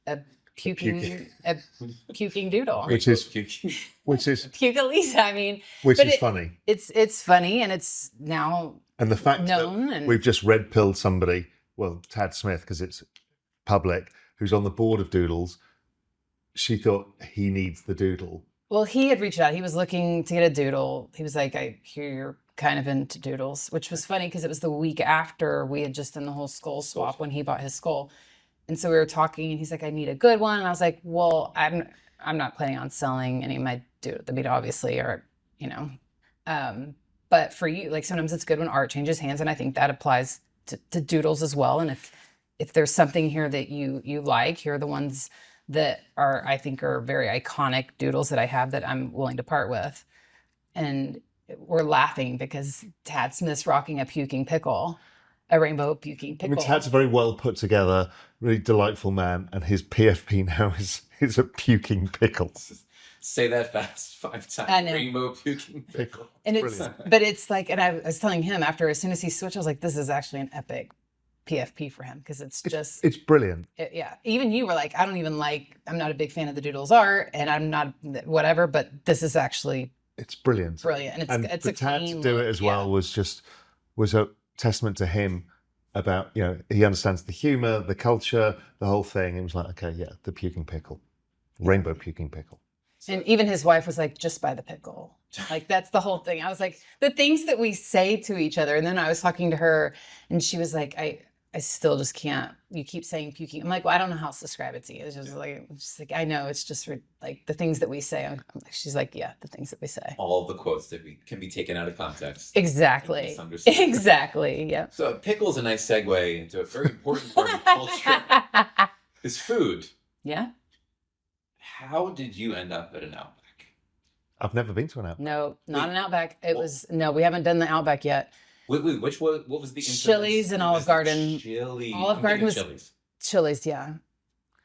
a puking doodle. Which is Pukalisa, I mean. Which is funny. It's funny, and it's now and the fact known that we've just red pilled somebody Tad Smith, because it's public, who's on the board of Doodles, she thought he needs the doodle. Well, he had reached out. He was looking to get a doodle. He was like, I hear you're kind of into doodles, which was funny because it was the week after we had just done the whole skull swap when he bought his skull. And so we were talking and he's like, I need a good one. And I was like, well, I'm not planning on selling any of my doodle. I mean, obviously, or, but for you, like sometimes it's good when art changes hands. And I think that applies to doodles as well. And if there's something here that you like, here are the ones that I think are very iconic doodles that I have that I'm willing to part with. And we're laughing because Tad Smith's rocking a puking pickle, a rainbow puking pickle. I mean, Tad's a very well put together, really delightful man, and his PFP now is a puking pickle. Say that fast 5 times. I know. Rainbow puking pickle. And Brilliant. but it's like, and I was telling him after, as soon as he switched, I was like, this is actually an epic PFP for him because it's brilliant. Yeah. Even you were like, I'm not a big fan of the doodles art and I'm not whatever, but this is actually it's brilliant. Brilliant. And it's for a Tad clean to do it as well was a testament to him about, he understands the humor, the culture, the whole thing. He was like, okay, yeah, the puking pickle, rainbow puking pickle. And even his wife was like, just buy the pickle. Like, that's the whole thing. I was like, the things that we say to each other. And then I was talking to her and she was like, I still just can't, you keep saying puking. I'm like, well, I don't know how else to describe it to you. It's just like, I know, it's just like the things that we say. She's like, yeah, the things that we say. All the quotes that can be taken out of context. Exactly. Exactly. Yeah. So pickle's a nice segue into a very important part of culture. Is food. Yeah. How did you end up at an Outback? I've never been to an Outback. No, not an Outback. We haven't done the Outback yet. Wait, what was the incident? Chili's and Olive Garden. Chili's. Olive Garden was Chili's. Chili's, yeah.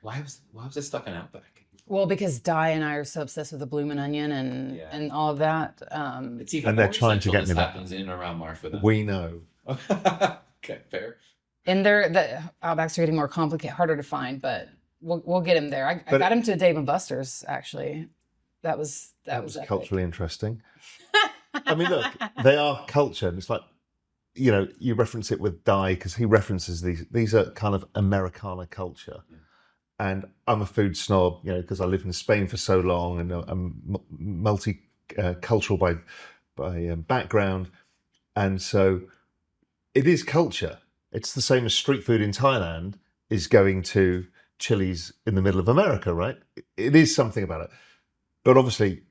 Why was it stuck in Outback? Well, because Di and I are so obsessed with the bloomin' onion and all of that. It's even and they're more trying to get me that. Happens in and around Marfa. We know. Okay, fair. And the Outbacks are getting more complicated, harder to find, but we'll get him there. I got him to Dave and Buster's actually. That was culturally interesting. I mean, look, they are culture, and it's like, you reference it with Di because he references these are kind of Americana culture. Yeah. And I'm a food snob, because I lived in Spain for so long and I'm multicultural by background. And so it is culture. It's the same as street food in Thailand is going to Chili's in the middle of America, right? It is something about it. But obviously,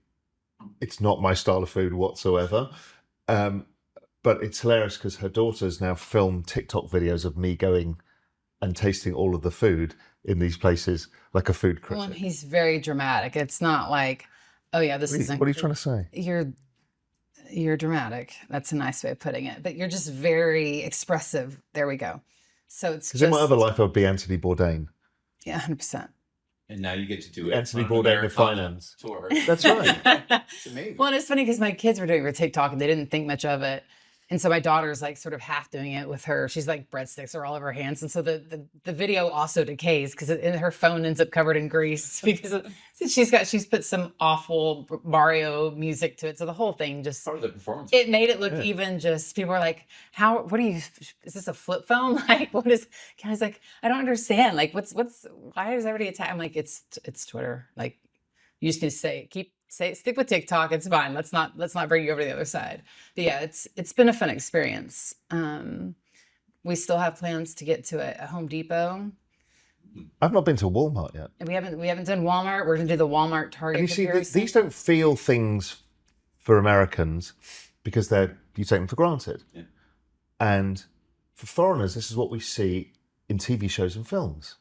it's not my style of food whatsoever. But it's hilarious because her daughters now film TikTok videos of me going and tasting all of the food in these places like a food critic. Well, he's very dramatic. It's not like, oh yeah, this isn't. What are you trying to say? You're dramatic. That's a nice way of putting it. But you're just very expressive. There we go. So it's because in my other life I would be Anthony Bourdain. Yeah, 100%. And now you get to do it. Anthony Bourdain of finance. Tour. That's right. It's amazing. Well, and it's funny because my kids were doing it for TikTok and they didn't think much of it. And so my daughter's like sort of half doing it with her. She's like breadsticks are all over her hands. And so the video also decays because her phone ends up covered in grease because she's put some awful Mario music to it. So the whole thing just, part of the performance. It made it look even just, people are like, is this a flip phone? Like, what is, I was like, I don't understand. Like, why is everybody attack? I'm like, it's Twitter. Like, you just need to stick with TikTok. It's fine. Let's not bring you over to the other side. But yeah, it's been a fun experience. We still have plans to get to a Home Depot. I've not been to Walmart yet. And we haven't done Walmart. We're gonna do the Walmart Target. And you see, comparison. these don't feel things for Americans because you take them for granted. Yeah. And for foreigners, this is what we see in TV shows and films.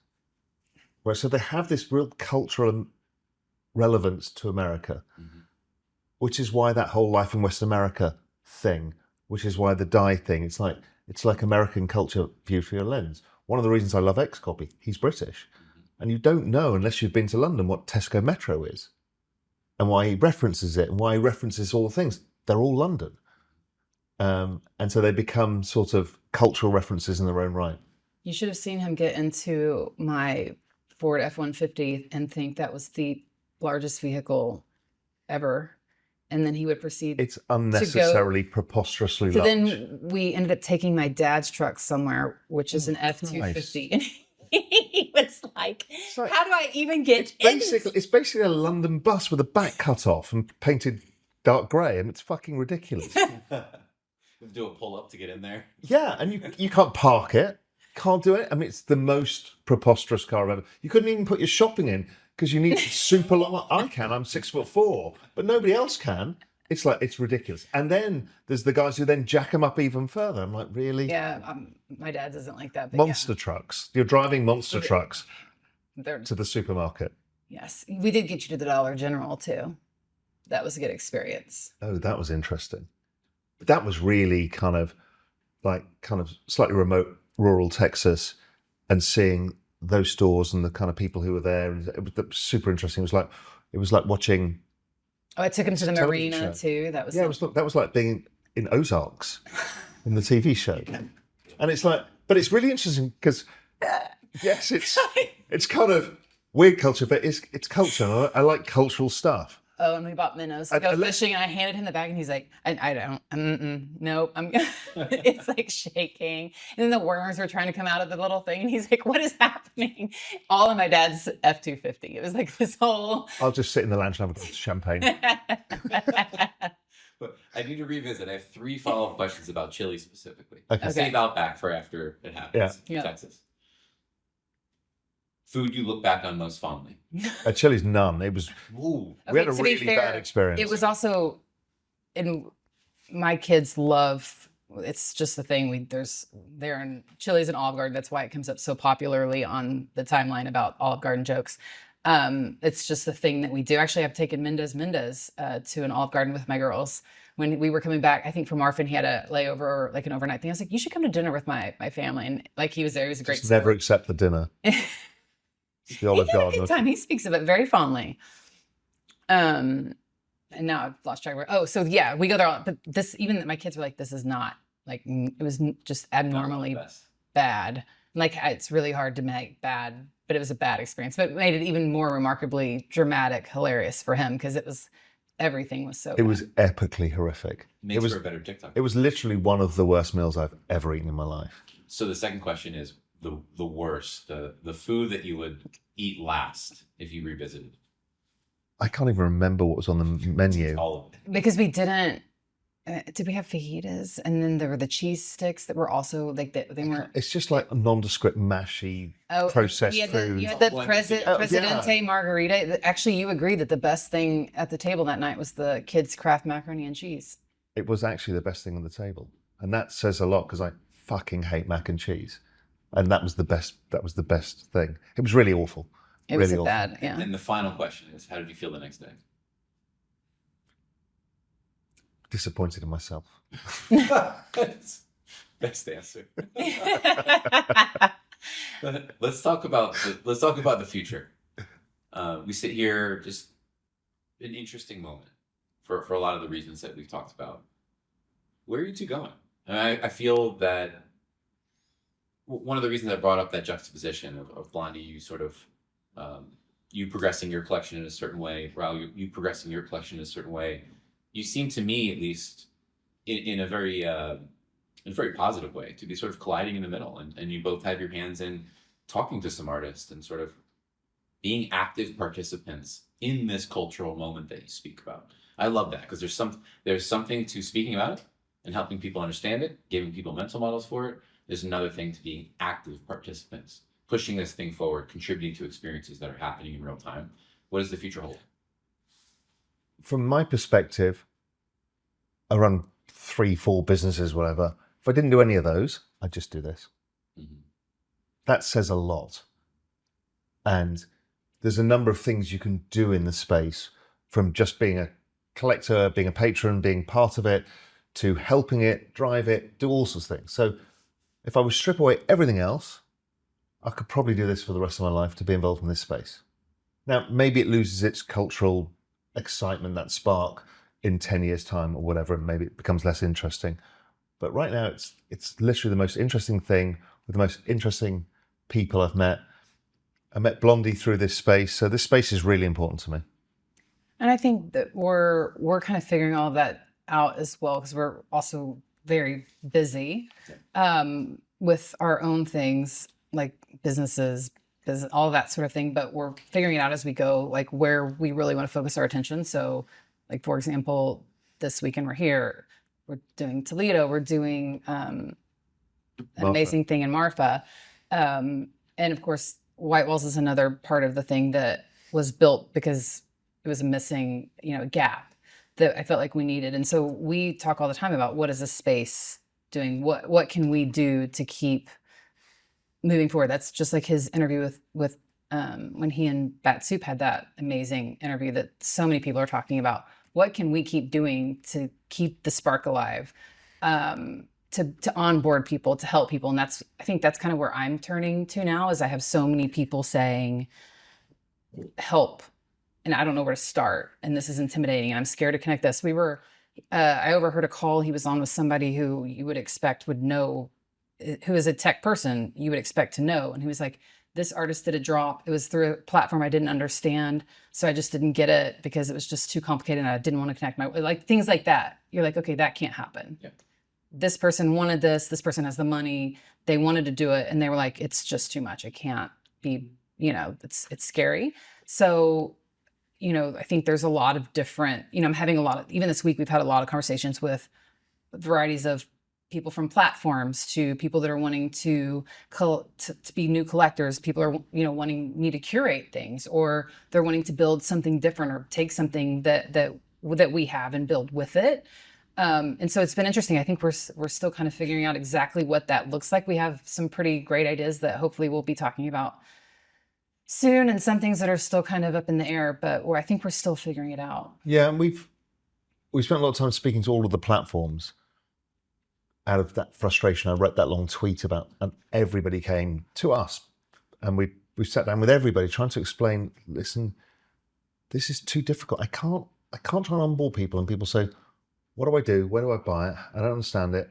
Right, so they have this real cultural relevance to America, which is why that whole Life in West America thing, which is why the Di thing, it's like American culture viewed through your lens. One of the reasons I love XCOPY, he's British. And you don't know, unless you've been to London, what Tesco Metro is and why he references it and why he references all the things. They're all London. And so they become sort of cultural references in their own right. You should have seen him get into my Ford F-150 and think that was the largest vehicle ever. and then he would proceed. It's unnecessarily preposterously So large. then we ended up taking my dad's truck somewhere, which is an F-250. And he was like, how do I even get in? It's basically a London bus with a back cut off and painted dark grey, and it's fucking ridiculous. Do a pull up to get in there. Yeah, and you can't park it. Can't do it. I mean, it's the most preposterous car I've ever. You couldn't even put your shopping in because you need super long. I can. I'm 6'4", but nobody else can. It's like, it's ridiculous. And then there's the guys who then jack them up even further. I'm like, really? Yeah, my dad doesn't like that. But Monster trucks. You're driving monster trucks They're, to the supermarket. yes, we did get you to the Dollar General too. That was a good experience. Oh, that was interesting. That was really kind of slightly remote rural Texas, and seeing those stores and the kind of people who were there. And it was super interesting. It was like watching. Oh, I took him to the television marina show. too. That was That was like being in Ozarks in the TV show. And it's like, but it's really interesting because yes, it's kind of weird culture, but it's culture. And I like cultural stuff. Oh, and we bought minnows to go fishing, and I handed him the bag, and he's like, I don't, nope, it's like shaking. And then the worms were trying to come out of the little thing, and he's like, what is happening? All in my dad's F-250. It was like this whole... I'll just sit in the lounge and have a glass of champagne. But I need to revisit. I have 3 follow-up questions about chili specifically. Okay. Save Outback for after it happens. Yeah. Texas. Food you look back on most fondly. At Chili's, none. It was. Ooh. We had a to be really fair, bad experience. It was also, and my kids love. It's just the thing. They're in Chili's and Olive Garden. That's why it comes up so popularly on the timeline about Olive Garden jokes. It's just the thing that we do. Actually, I've taken Mendez to an Olive Garden with my girls when we were coming back. I think from Marfa, and he had a layover, like an overnight thing. I was like, you should come to dinner with my family, and like he was there. He was a great. Just never accept the dinner. The Olive He had a Garden. good time. He speaks of it very fondly. And now I've lost track of where. Oh, so yeah, we go there. But this, even my kids were like, this is not like, it was just abnormally bad. Like, it's really hard to make bad, but it was a bad experience. But it made it even more remarkably dramatic, hilarious for him, because everything was so It bad. was epically horrific. Makes for a better TikTok. It was literally one of the worst meals I've ever eaten in my life. So the second question is the worst, the food that you would eat last if you revisited. I can't even remember what was on the menu. All of it. Because we didn't. Did we have fajitas? And then there were the cheese sticks that were also like they weren't. It's just like a nondescript, mashy, Oh, processed you food. had the Blended Presidente yeah. margarita. Actually, you agreed that the best thing at the table that night was the kids' Kraft macaroni and cheese. It was actually the best thing on the table, and that says a lot because I fucking hate mac and cheese, and that was the best. That was the best thing. It was really awful. It really was awful. bad, yeah. And the final question is, how did you feel the next day? Disappointed in myself. Best answer. Let's talk about the future. We sit here, just an interesting moment for a lot of the reasons that we've talked about. Where are you two going? And I feel that one of the reasons I brought up that juxtaposition of Blondie, you sort of you progressing your collection in a certain way, Raoul, you progressing your collection in a certain way. You seem to me, at least, in a very positive way, to be sort of colliding in the middle, and you both have your hands in talking to some artists and sort of being active participants in this cultural moment that you speak about. I love that, because there's something to speaking about it and helping people understand it, giving people mental models for it. There's another thing to being active participants, pushing this thing forward, contributing to experiences that are happening in real time. What does the future hold? From my perspective, I run 3-4 businesses, whatever. If I didn't do any of those, I'd just do this. Mm-hmm. That says a lot. And there's a number of things you can do in the space, from just being a collector, being a patron, being part of it, to helping it, drive it, do all sorts of things. So if I would strip away everything else, I could probably do this for the rest of my life, to be involved in this space. Now, maybe it loses its cultural excitement, that spark, in 10 years' time or whatever, and maybe it becomes less interesting. But right now, it's literally the most interesting thing with the most interesting people I've met. I met Blondie through this space, so this space is really important to me. And I think that we're kind of figuring all of that out as well, because we're also very busy with our own things like business, all that sort of thing. But we're figuring it out as we go, like where we really want to focus our attention. So, like for example, this weekend we're doing Toledo, we're doing an amazing thing in Marfa, and of course, White Walls is another part of the thing that was built because it was a missing, gap that I felt like we needed. And so we talk all the time about what is a space doing? What can we do to keep moving forward? That's just like his interview with when he and Bat Soup had that amazing interview that so many people are talking about. What can we keep doing to keep the spark alive? To onboard people, to help people. And I think that's kind of where I'm turning to now, is I have so many people saying, help. And I don't know where to start. And this is intimidating. And I'm scared to connect this. I overheard a call he was on with somebody who you would expect would know, who is a tech person you would expect to know. And he was like, this artist did a drop. It was through a platform I didn't understand. So I just didn't get it because it was just too complicated and I didn't want to connect like things like that. You're like, okay, that can't happen. Yeah. This person wanted this person has the money, they wanted to do it. And they were like, it's just too much. It can't be, it's scary. So, I think there's a lot of different, I'm having even this week, we've had a lot of conversations with varieties of people from platforms to people that are wanting to be new collectors. People are, wanting me to curate things, or they're wanting to build something different or take something that we have and build with it. And so it's been interesting. I think we're still kind of figuring out exactly what that looks like. We have some pretty great ideas that hopefully we'll be talking about soon, and some things that are still kind of up in the air, but I think we're still figuring it out. Yeah, and we've spent a lot of time speaking to all of the platforms. Out of that frustration, I wrote that long tweet about, and everybody came to us, and we sat down with everybody trying to explain, listen, this is too difficult. I can't try and onboard people, and people say, what do I do? Where do I buy it? I don't understand it.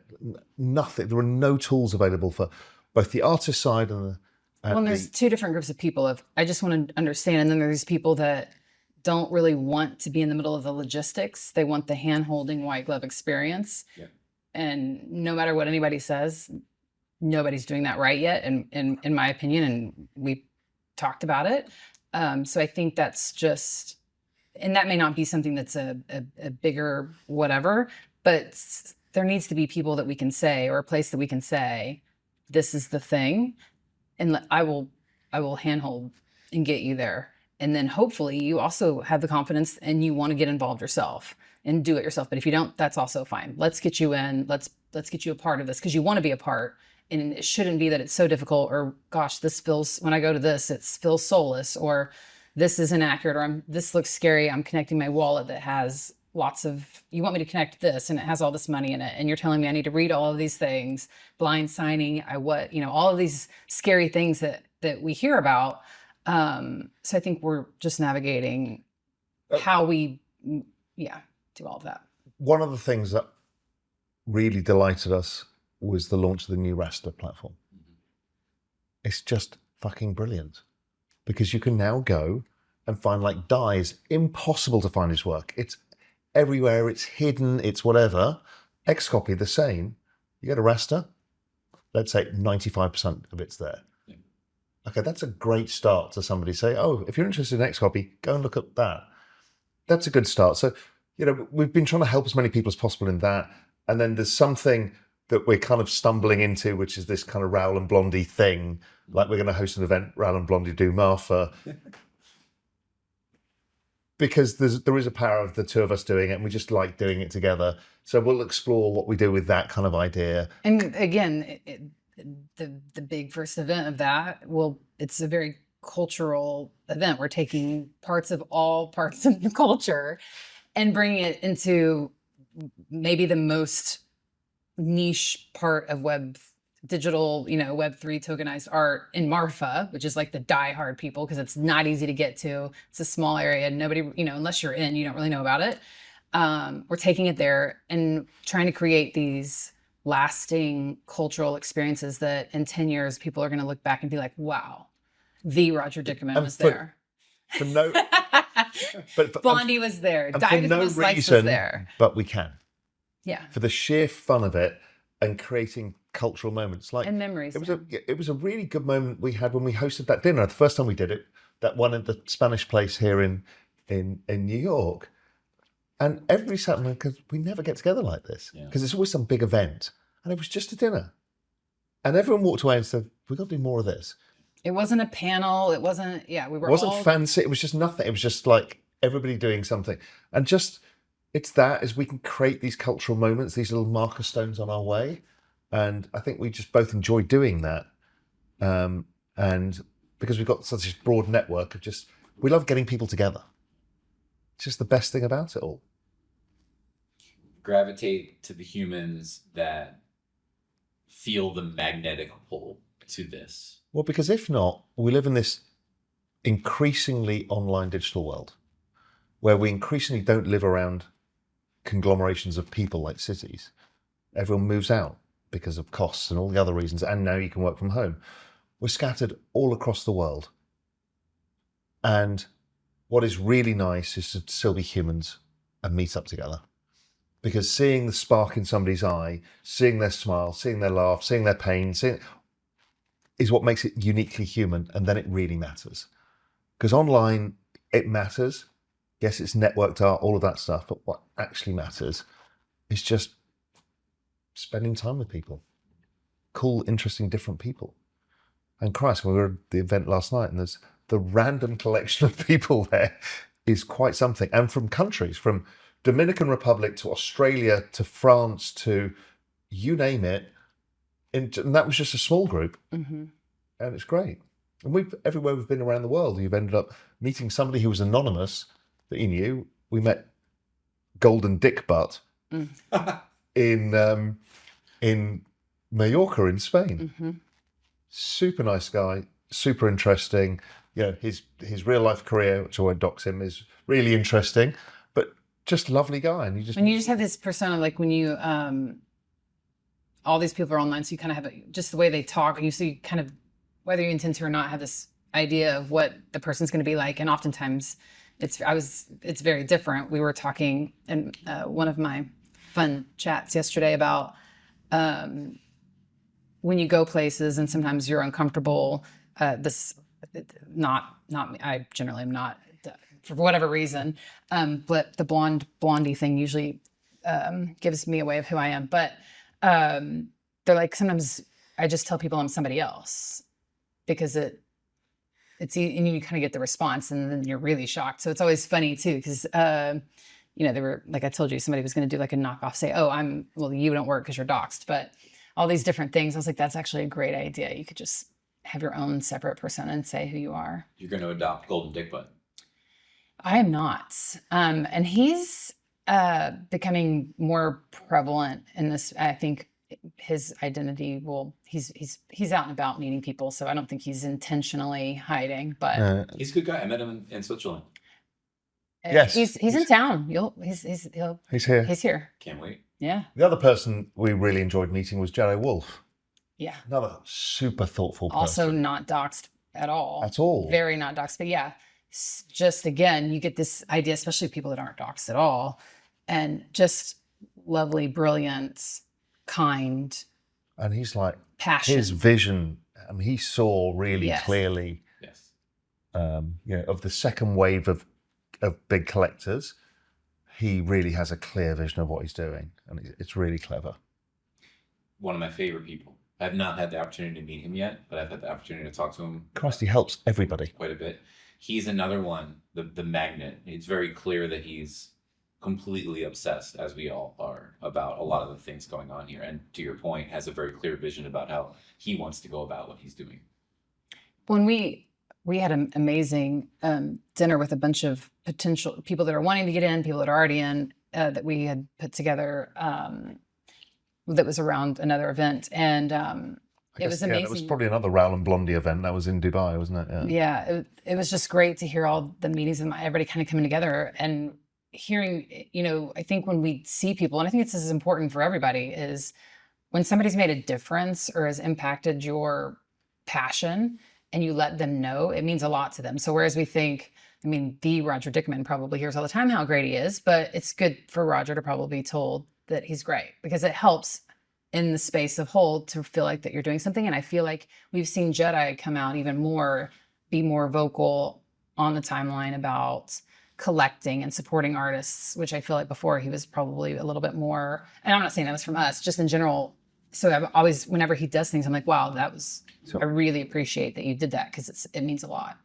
Nothing. There are no tools available for both the artist side and there's two different groups of people. I just want to understand, and then there's people that don't really want to be in the middle of the logistics. They want the hand-holding white glove experience. Yeah. And no matter what anybody says, nobody's doing that right yet, in my opinion, and we talked about it. So I think that's just, and that may not be something that's a bigger whatever, but there needs to be people that we can say, or a place that we can say, this is the thing, and I will handhold and get you there. And then hopefully you also have the confidence and you want to get involved yourself and do it yourself. But if you don't, that's also fine. Let's get you in. Let's get you a part of this, because you want to be a part. And it shouldn't be that it's so difficult, or gosh, when I go to this, it feels soulless, or this isn't accurate, or this looks scary. I'm connecting my wallet that has you want me to connect this and it has all this money in it. And you're telling me I need to read all of these things, blind signing, all of these scary things that we hear about. So I think we're just navigating how we, do all of that. One of the things that really delighted us was the launch of the new Rasta platform. It's just fucking brilliant, because you can now go and find like Die's impossible to find his work. It's everywhere, it's hidden, it's whatever. XCOPY, the same. You go to Rasta, let's say 95% of it's there. Yeah. Okay, that's a great start to somebody say, oh, if you're interested in XCOPY, go and look at that. That's a good start. So, we've been trying to help as many people as possible in that. And then there's something that we're kind of stumbling into, which is this kind of Raoul and Blondie thing. Like, we're going to host an event, Raoul and Blondie do Marfa. Because there is a power of the two of us doing it, and we just like doing it together. So we'll explore what we do with that kind of idea. And again, the big first event of that, it's a very cultural event. We're taking parts of all parts of the culture and bringing it into maybe the most niche part of digital, Web3 tokenized art in Marfa, which is like the diehard people, because it's not easy to get to. It's a small area. Nobody, unless you're in, you don't really know about it. We're taking it there and trying to create these lasting cultural experiences that in 10 years, people are going to look back and be like, wow, the Roger Dickerman was there. For no But Blondie was there. and for Dive with no Most Likes was reason, there. but we can. Yeah. For the sheer fun of it and creating cultural moments. Like And memories. it was a really good moment we had when we hosted that dinner. The first time we did it, that one at the Spanish place here in New York. And everybody sat there because we never get together like this. Because it's always some big event. And it was just a dinner. And everyone walked away and said, we've got to do more of this. It wasn't a panel. It wasn't, we were It wasn't fancy. It was just nothing. It was just like everybody doing something. And just, it's that, is we can create these cultural moments, these little marker stones on our way. And I think we just both enjoy doing that. And because we've got such a broad network of just, we love getting people together. It's just the best thing about it all. Gravitate to the humans that feel the magnetic pull to this. Well, because if not, we live in this increasingly online digital world where we increasingly don't live around conglomerations of people like cities. Everyone moves out because of costs and all the other reasons, and now you can work from home. We're scattered all across the world. And what is really nice is to still be humans and meet up together. Because seeing the spark in somebody's eye, seeing their smile, seeing their laugh, seeing their pain, is what makes it uniquely human, and then it really matters. Because online, it matters. Yes, it's networked art, all of that stuff, but what actually matters is just spending time with people. Cool, interesting, different people. And Christ, we were at the event last night, and there's the random collection of people there is quite something. And from countries, from Dominican Republic to Australia to France to you name it. And that was just a small group. Mm-hmm. And it's great. And everywhere we've been around the world, you've ended up meeting somebody who was anonymous that you knew. We met Golden Dick Butt in Mallorca in Spain. Mm-hmm. Super nice guy, super interesting. You know, his real life career, which I won't dox him, is really interesting. But just lovely guy. And you just have this persona, like when you all these people are online, so you kind of have just the way they talk, and you kind of, whether you intend to or not, have this idea of what the person's going to be like. And oftentimes it's very different. We were talking in one of my fun chats yesterday about when you go places and sometimes you're uncomfortable. Not me. I generally am not, for whatever reason. But the Blondie thing usually gives me a way of who I am. But they're like, sometimes I just tell people I'm somebody else because and you kind of get the response, and then you're really shocked. So it's always funny too, because they were, like I told you, somebody was going to do like a knockoff, say, you don't work because you're doxxed, but all these different things. I was like, that's actually a great idea. You could just have your own separate persona and say who you are. You're going to adopt Golden Dick Butt. I am not. And he's becoming more prevalent in this. I think his identity he's out and about meeting people, so I don't think he's intentionally hiding, but he's a good guy. I met him in Switzerland. Yes. He's in town. He's here. He's here. Can't wait. Yeah. The other person we really enjoyed meeting was Jero Wolf. Yeah. Another super thoughtful person. Also not doxxed at all. At all. Very not doxxed. But yeah, just again, you get this idea, especially people that aren't doxxed at all, and just lovely, brilliant, kind. And he's like, passion. His vision, he saw really clearly, of the second wave of big collectors. He really has a clear vision of what he's doing, and it's really clever. One of my favorite people. I've not had the opportunity to meet him yet, but I've had the opportunity to talk to him. Christ, he helps everybody. Quite a bit. He's another one, the magnet. It's very clear that he's completely obsessed, as we all are, about a lot of the things going on here. And to your point, has a very clear vision about how he wants to go about what he's doing. When we had an amazing dinner with a bunch of potential people that are wanting to get in, people that are already in, that we had put together that was around another event. And it was amazing. That was probably another Raoul and Blondie event. That was in Dubai, wasn't it? Yeah, it was just great to hear all the meetings and everybody kind of coming together and hearing, I think when we see people, and I think this is important for everybody, is when somebody's made a difference or has impacted your passion and you let them know, it means a lot to them. So whereas we think I mean, the Roger Dickman probably hears all the time how great he is, but it's good for Roger to probably be told that he's great, because it helps in the space of hold to feel like that you're doing something. And I feel like we've seen Jedi come out even more, be more vocal on the timeline about collecting and supporting artists, which I feel like before he was probably a little bit more, and I'm not saying that was from us, just in general. So I've always, whenever he does things, I'm like, wow, that was, I really appreciate that you did that, because it means a lot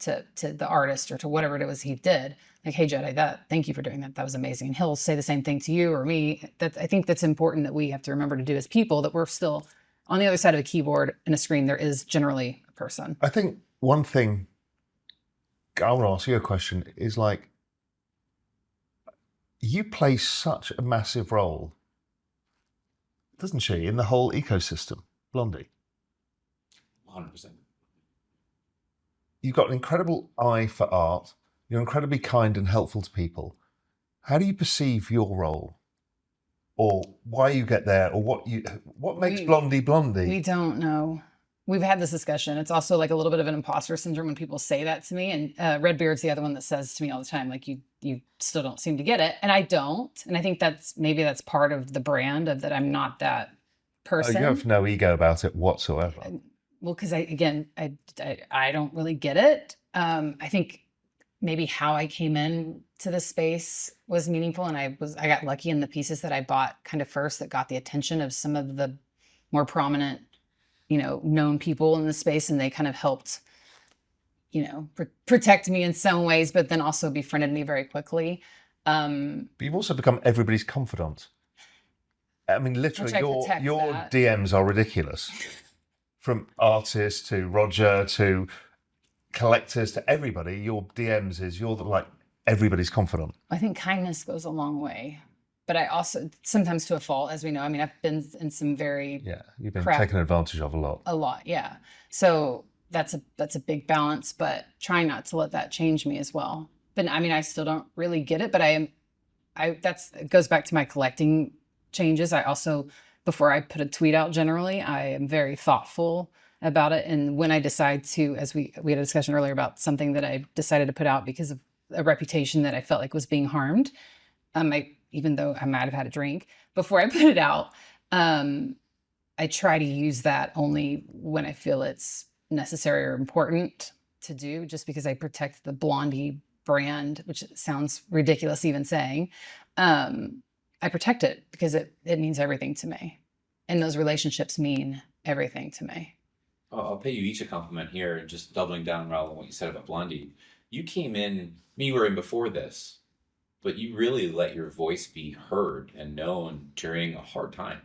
to the artist or to whatever it was he did. Like, hey, Jedi, thank you for doing that. That was amazing. And he'll say the same thing to you or me. I think that's important that we have to remember to do as people, that we're still on the other side of a keyboard and a screen. There is generally a person. I think one thing, I want to ask you a question, is like, you play such a massive role, doesn't she, in the whole ecosystem, Blondie? 100%. You've got an incredible eye for art. You're incredibly kind and helpful to people. How do you perceive your role, or why you get there, or what makes Blondie Blondie? We don't know. We've had this discussion. It's also like a little bit of an imposter syndrome when people say that to me. And Redbeard's the other one that says to me all the time, like, you still don't seem to get it. And I don't. And I think maybe that's part of the brand of that. I'm not that person. You have no ego about it whatsoever. Well, because I don't really get it. I think maybe how I came in to the space was meaningful, and I got lucky in the pieces that I bought kind of first that got the attention of some of the more prominent, known people in the space, and they kind of helped, protect me in some ways, but then also befriended me very quickly. But you've also become everybody's confidant. I mean, literally, your DMs are ridiculous. From artists to Roger to collectors to everybody, your DMs you're like everybody's confidant. I think kindness goes a long way, but I also sometimes to a fault, as we know. I mean, I've been in some very you've been taken advantage of a lot. Yeah. So that's a big balance, but trying not to let that change me as well. But I mean, I still don't really get it, but it goes back to my collecting changes. I also, before I put a tweet out, generally, I am very thoughtful about it. And when I decide to, as we had a discussion earlier about something that I decided to put out because of a reputation that I felt like was being harmed, even though I might have had a drink before I put it out, I try to use that only when I feel it's necessary or important to do, just because I protect the Blondie brand, which sounds ridiculous even saying. I protect it because it means everything to me. And those relationships mean everything to me. I'll pay you each a compliment here, and just doubling down, Raoul, on what you said about Blondie. You came in, you were in before this, but you really let your voice be heard and known during a hard time.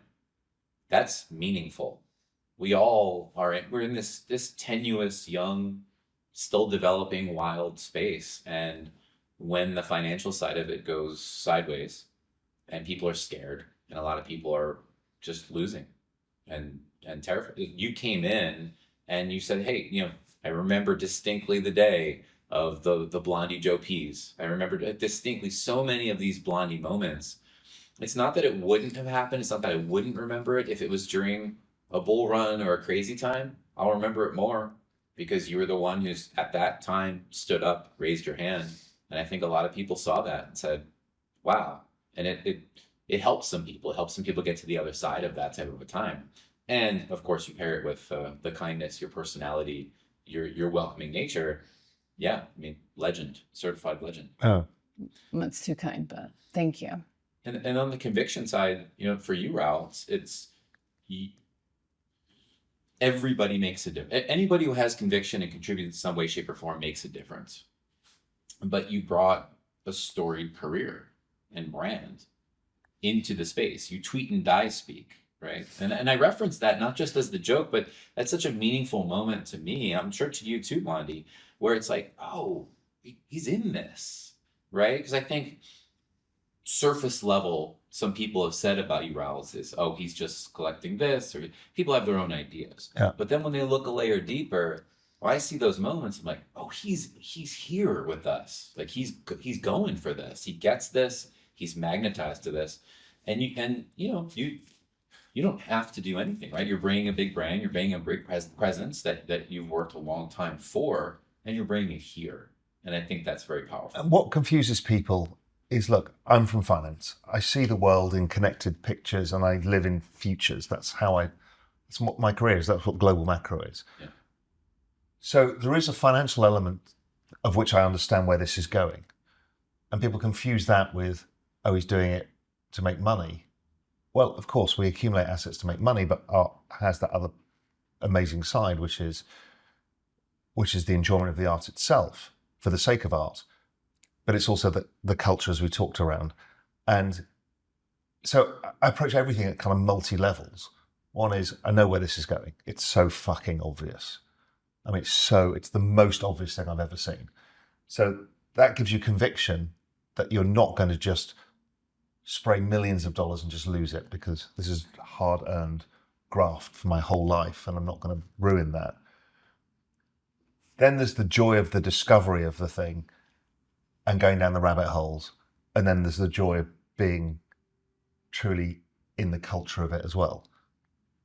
That's meaningful. We all we're in this tenuous, young, still developing, wild space. And when the financial side of it goes sideways, and people are scared, and a lot of people are just losing and terrified. You came in and you said, hey, I remember distinctly the day of the Blondie Joe P's. I remember distinctly so many of these Blondie moments. It's not that it wouldn't have happened. It's not that I wouldn't remember it if it was during a bull run or a crazy time. I'll remember it more because you were the one who's at that time stood up, raised your hand. And I think a lot of people saw that and said, wow. And it helps some people. It helps some people get to the other side of that type of a time. And of course, you pair it with the kindness, your personality, your welcoming nature. Yeah, I mean, legend, certified legend. Oh, that's too kind, but thank you. And on the conviction side, for you, Raoul, it's everybody makes a difference. Anybody who has conviction and contributes in some way, shape, or form makes a difference. But you brought a storied career and brand into the space. You tweet and die speak, right? And I reference that not just as the joke, but that's such a meaningful moment to me. I'm sure to you too, Blondie, where it's like, oh, he's in this, right? Because I think surface level, some people have said about you, Raoul, is, oh, he's just collecting this, or people have their own ideas. Yeah. But then when they look a layer deeper, I see those moments, I'm like, oh, he's here with us. Like he's going for this. He gets this. He's magnetized to this. And you don't have to do anything, right? You're bringing a big brand, you're bringing a big presence that you've worked a long time for, and you're bringing it here. And I think that's very powerful. And what confuses people is, look, I'm from finance. I see the world in connected pictures and I live in futures. That's what my career is. That's what global macro is. Yeah. So there is a financial element of which I understand where this is going. And people confuse that with, oh, he's doing it to make money. Well, of course, we accumulate assets to make money, but art has that other amazing side, which is the enjoyment of the art itself for the sake of art. But it's also the culture, as we talked around. And so I approach everything at kind of multi-levels. One is, I know where this is going. It's so fucking obvious. I mean, it's the most obvious thing I've ever seen. So that gives you conviction that you're not going to just spray millions of dollars and just lose it, because this is hard-earned graft for my whole life and I'm not going to ruin that. Then there's the joy of the discovery of the thing and going down the rabbit holes. And then there's the joy of being truly in the culture of it as well.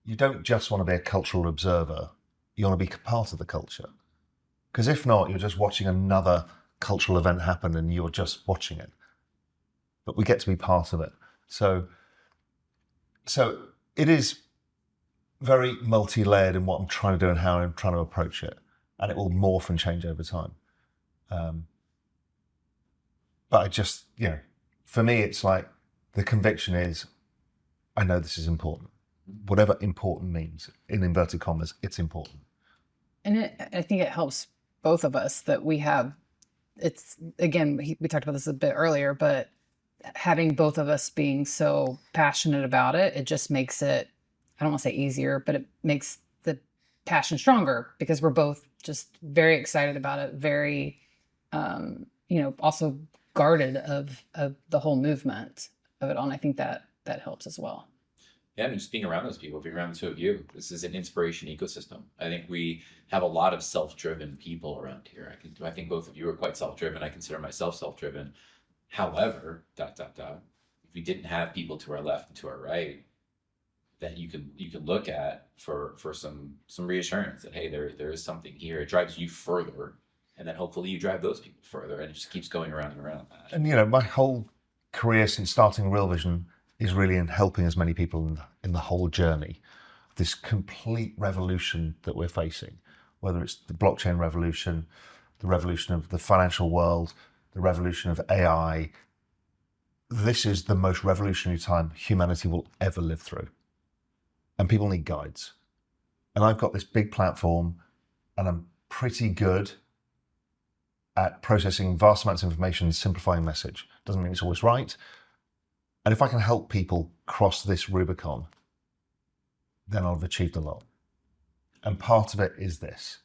You don't just want to be a cultural observer. You want to be part of the culture. Because if not, you're just watching another cultural event happen and you're just watching it. But we get to be part of it. So it is very multi-layered in what I'm trying to do and how I'm trying to approach it. And it will morph and change over time. But I just, for me, it's like the conviction is, I know this is important. Whatever important means, in inverted commas, it's important. And I think it helps both of us that we have, again, we talked about this a bit earlier, but having both of us being so passionate about it, it just makes it, I don't want to say easier, but it makes the passion stronger because we're both just very excited about it, very, also guarded of the whole movement of it all. And I think that helps as well. Yeah, and just being around those people, being around the two of you, this is an inspiration ecosystem. I think we have a lot of self-driven people around here. I think both of you are quite self-driven. I consider myself self-driven. However, if we didn't have people to our left and to our right that you can look at for some reassurance that, hey, there is something here. It drives you further, and then hopefully you drive those people further, and it just keeps going around and around. And my whole career since starting Real Vision is really in helping as many people in the whole journey. This complete revolution that we're facing, whether it's the blockchain revolution, the revolution of the financial world, the revolution of AI. This is the most revolutionary time humanity will ever live through. And people need guides. And I've got this big platform and I'm pretty good at processing vast amounts of information and simplifying message. Doesn't mean it's always right. And if I can help people cross this Rubicon, then I'll have achieved a lot. And part of it is this.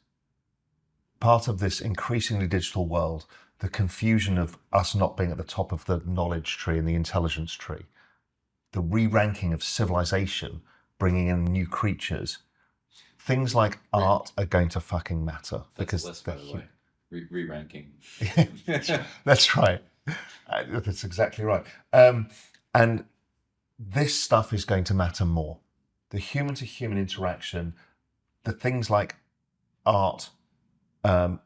Part of this increasingly digital world, the confusion of us not being at the top of the knowledge tree and the intelligence tree, the re-ranking of civilization, bringing in new creatures, things like art are going to fucking matter. That's a list, by the way. Re-ranking. That's right. That's exactly right. And this stuff is going to matter more. The human-to-human interaction, the things like art and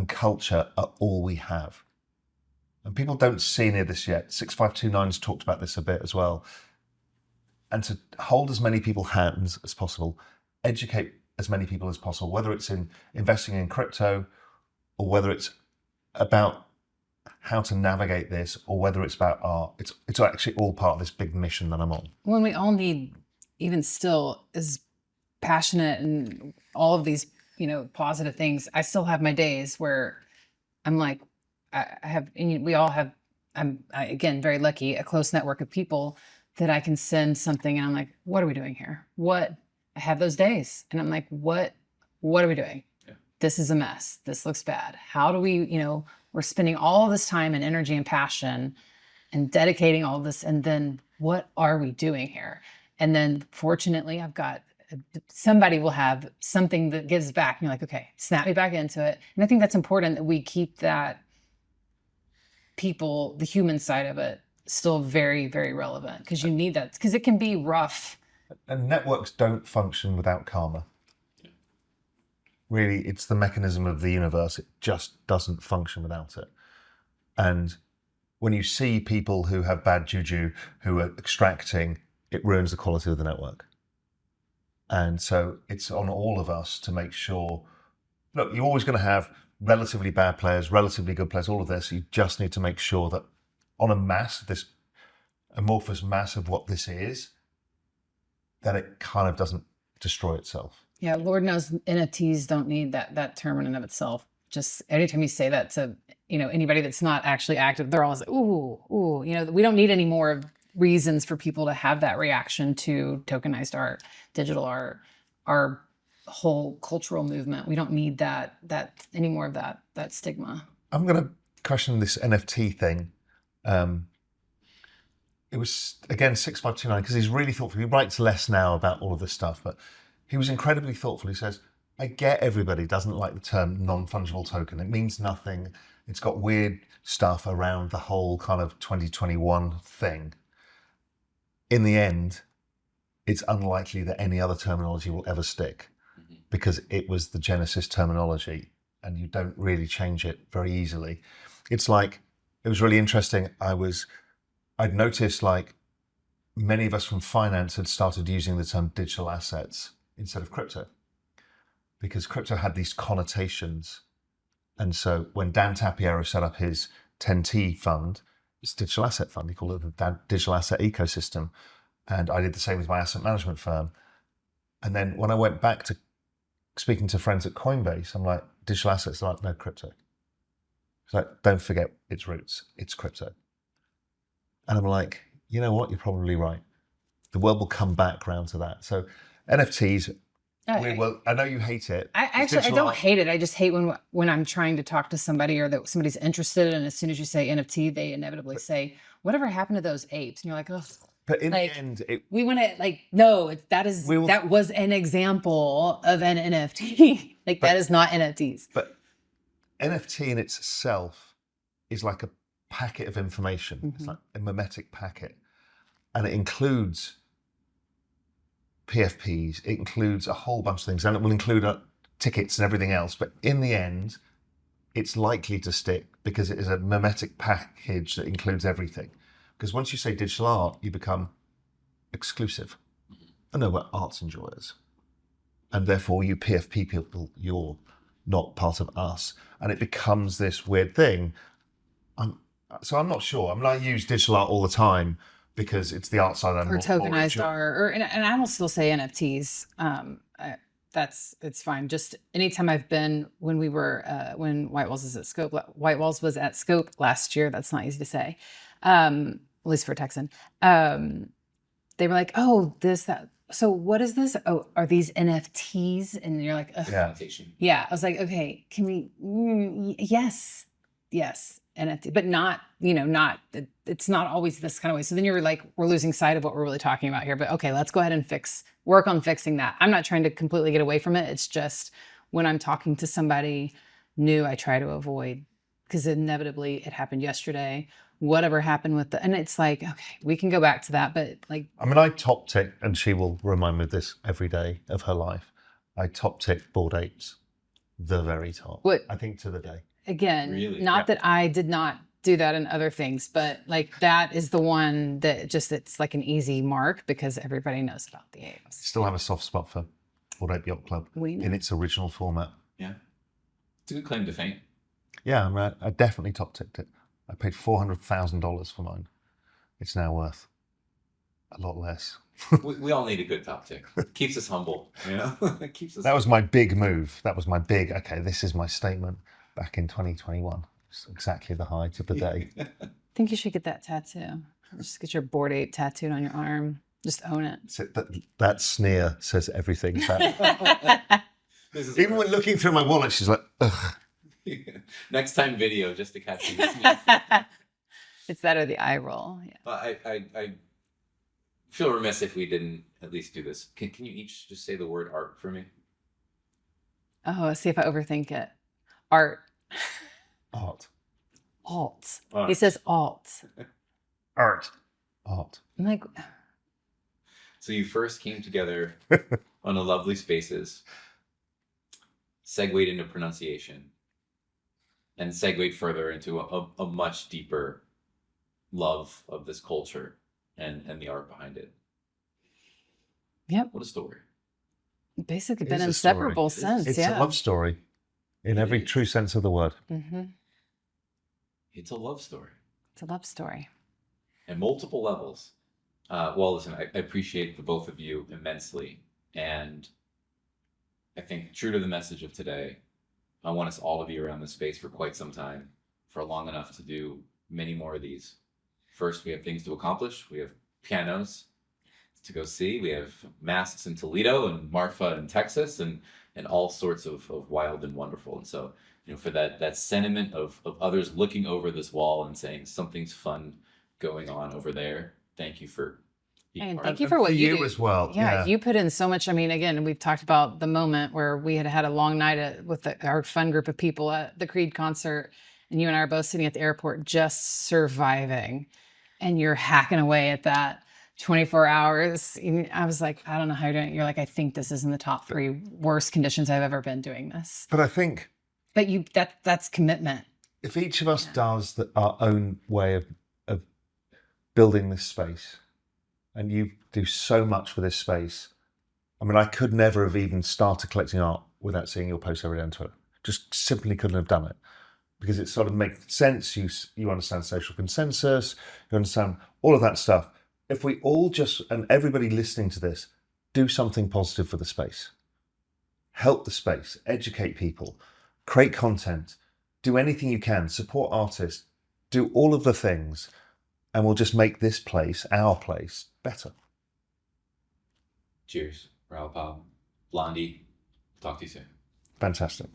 culture are all we have. And people don't see near this yet. 6529's talked about this a bit as well. And to hold as many people's hands as possible, educate as many people as possible, whether it's in investing in crypto or whether it's about how to navigate this, or whether it's about art. It's actually all part of this big mission that I'm on. When we all need, even still, as passionate and all of these, positive things, I still have my days where I'm like, we all have, again, very lucky, a close network of people that I can send something and I'm like, what are we doing here? I have those days and I'm like, what are we doing? Yeah. This is a mess. This looks bad. How do we, we're spending all this time and energy and passion and dedicating all this. And then what are we doing here? And then fortunately, I've got somebody will have something that gives back. And you're like, okay, snap me back into it. And I think that's important that we keep that the human side of it still very, very relevant, because you need that, because it can be rough. And networks don't function without karma. really, it's the mechanism of the universe. It just doesn't function without it. And when you see people who have bad juju, who are extracting, it ruins the quality of the network. And so it's on all of us to make sure, look, you're always going to have relatively bad players, relatively good players, all of this. You just need to make sure that on a mass, this amorphous mass of what this is, that it kind of doesn't destroy itself. Yeah, Lord knows NFTs don't need that term in and of itself. Just anytime you say that to, anybody that's not actually active, they're always like, ooh, we don't need any more reasons for people to have that reaction to tokenized art, digital art, our whole cultural movement. We don't need that any more of that stigma. I'm going to question this NFT thing. It was, again, 6529, because he's really thoughtful. He writes less now about all of this stuff, but he was incredibly thoughtful. He says, I get everybody doesn't like the term non-fungible token. It means nothing. It's got weird stuff around the whole kind of 2021 thing. In the end, it's unlikely that any other terminology will ever stick, because it was the Genesis terminology and you don't really change it very easily. It's like, it was really interesting. I'd noticed like many of us from finance had started using the term digital assets instead of crypto, because crypto had these connotations. And so when Dan Tapiero set up his 10T fund, it's a digital asset fund. He called it the digital asset ecosystem. And I did the same with my asset management firm. And then when I went back to speaking to friends at Coinbase, I'm like, digital assets? They're like, no, crypto. It's like, don't forget its roots. It's crypto. And I'm like, you know what? You're probably right. The world will come back round to that. So NFTs, I know you hate it. I don't hate it. I just hate when I'm trying to talk to somebody or that somebody's interested, and as soon as you say NFT, they inevitably say, whatever happened to those apes? And you're like, oh. But in the end, we want to no. That was an example of an NFT. That is not NFTs. But NFT in itself is like a packet of information. Mm-hmm. It's like a memetic packet, and it includes PFPs. It includes a whole bunch of things, and it will include tickets and everything else. But in the end, it's likely to stick because it is a memetic package that includes everything. Because once you say digital art, you become exclusive. I know we're arts enjoyers. And therefore, you PFP people, you're not part of us. And it becomes this weird thing. So I'm not sure. I use digital art all the time because it's the art side. Or tokenized art. And I will still say NFTs. It's fine. Just anytime I've been, when White Walls was at Scope last year, that's not easy to say. At least for a Texan, they were like, "Oh, that." So what is this? Oh, are these NFTs? And you're like, ugh. Yeah. I was like, okay, can we? Yes, NFT, but not. It's not always this kind of way. So then you're like, we're losing sight of what we're really talking about here. But okay, let's go ahead and work on fixing that. I'm not trying to completely get away from it. It's just when I'm talking to somebody new, I try to avoid, because inevitably it happened yesterday. Whatever happened with and it's like, okay, we can go back to that, but like. I top tick, and she will remind me of this every day of her life. I top tick Bored Apes, the very top. What? I think to the day. Again, really? Not that I did not do that in other things, but that is the one that it's like an easy mark because everybody knows about the apes. Still have a soft spot for Bored Ape Yacht Club in its original format. Yeah. It's a good claim to fame. Yeah, I definitely top ticked it. I paid $400,000 for mine. It's now worth a lot less. we all need a good top tick. Keeps us humble, It keeps us. That was my big move. That was my big, okay, this is my statement back in 2021. It's exactly the height of the day. I think you should get that tattoo. Just get your Bored Ape tattooed on your arm. Just own it. So that sneer says everything. Even when looking through my wallet, she's like, ugh. Next time video, just to catch you. It's that or the eye roll. Yeah. I feel remiss if we didn't at least do this. Can you each just say the word art for me? Oh, let's see if I overthink it. Art. Art. Alt. He says alt. Art. Art. I'm like. So you first came together on a Lovely Spaces. segued into pronunciation, and segued further into a much deeper love of this culture and the art behind it. Yep. What a story. Basically It been is a story. inseparable since. It's yeah. a love story in every is. true sense of the word. Mm-hmm. It's a love story. It's a love story. And multiple levels. Well, listen, I appreciate the both of you immensely. And I think true to the message of today, I want us all to be around this space for quite some time, for long enough to do many more of these. First, we have things to accomplish. We have pianos to go see. We have masks in Toledo and Marfa in Texas and all sorts of wild and wonderful. And so, for that sentiment of others looking over this wall and saying something's fun going on over there. Thank you for being And part thank of you it. for what you do. as well. Yeah, you put in so much. I mean, again, we've talked about the moment where we had a long night with our fun group of people at the Creed concert, and you and I are both sitting at the airport just surviving, and you're hacking away at that 24 hours. I was like, I don't know how you're doing it. You're like, I think this is in the top 3 worst conditions I've ever been doing this. But I think But that's commitment. if each of us does our own way of building this space, and you do so much for this space, I mean, I could never have even started collecting art without seeing your posts every day on Twitter. Just simply couldn't have done it, because it sort of makes sense. You understand social consensus, you understand all of that stuff. If we all and everybody listening to this, do something positive for the space, help the space, educate people, create content, do anything you can, support artists, do all of the things, and we'll just make this place, our place, better. Cheers. Raoul Pal. Blondie. Talk to you soon. Fantastic.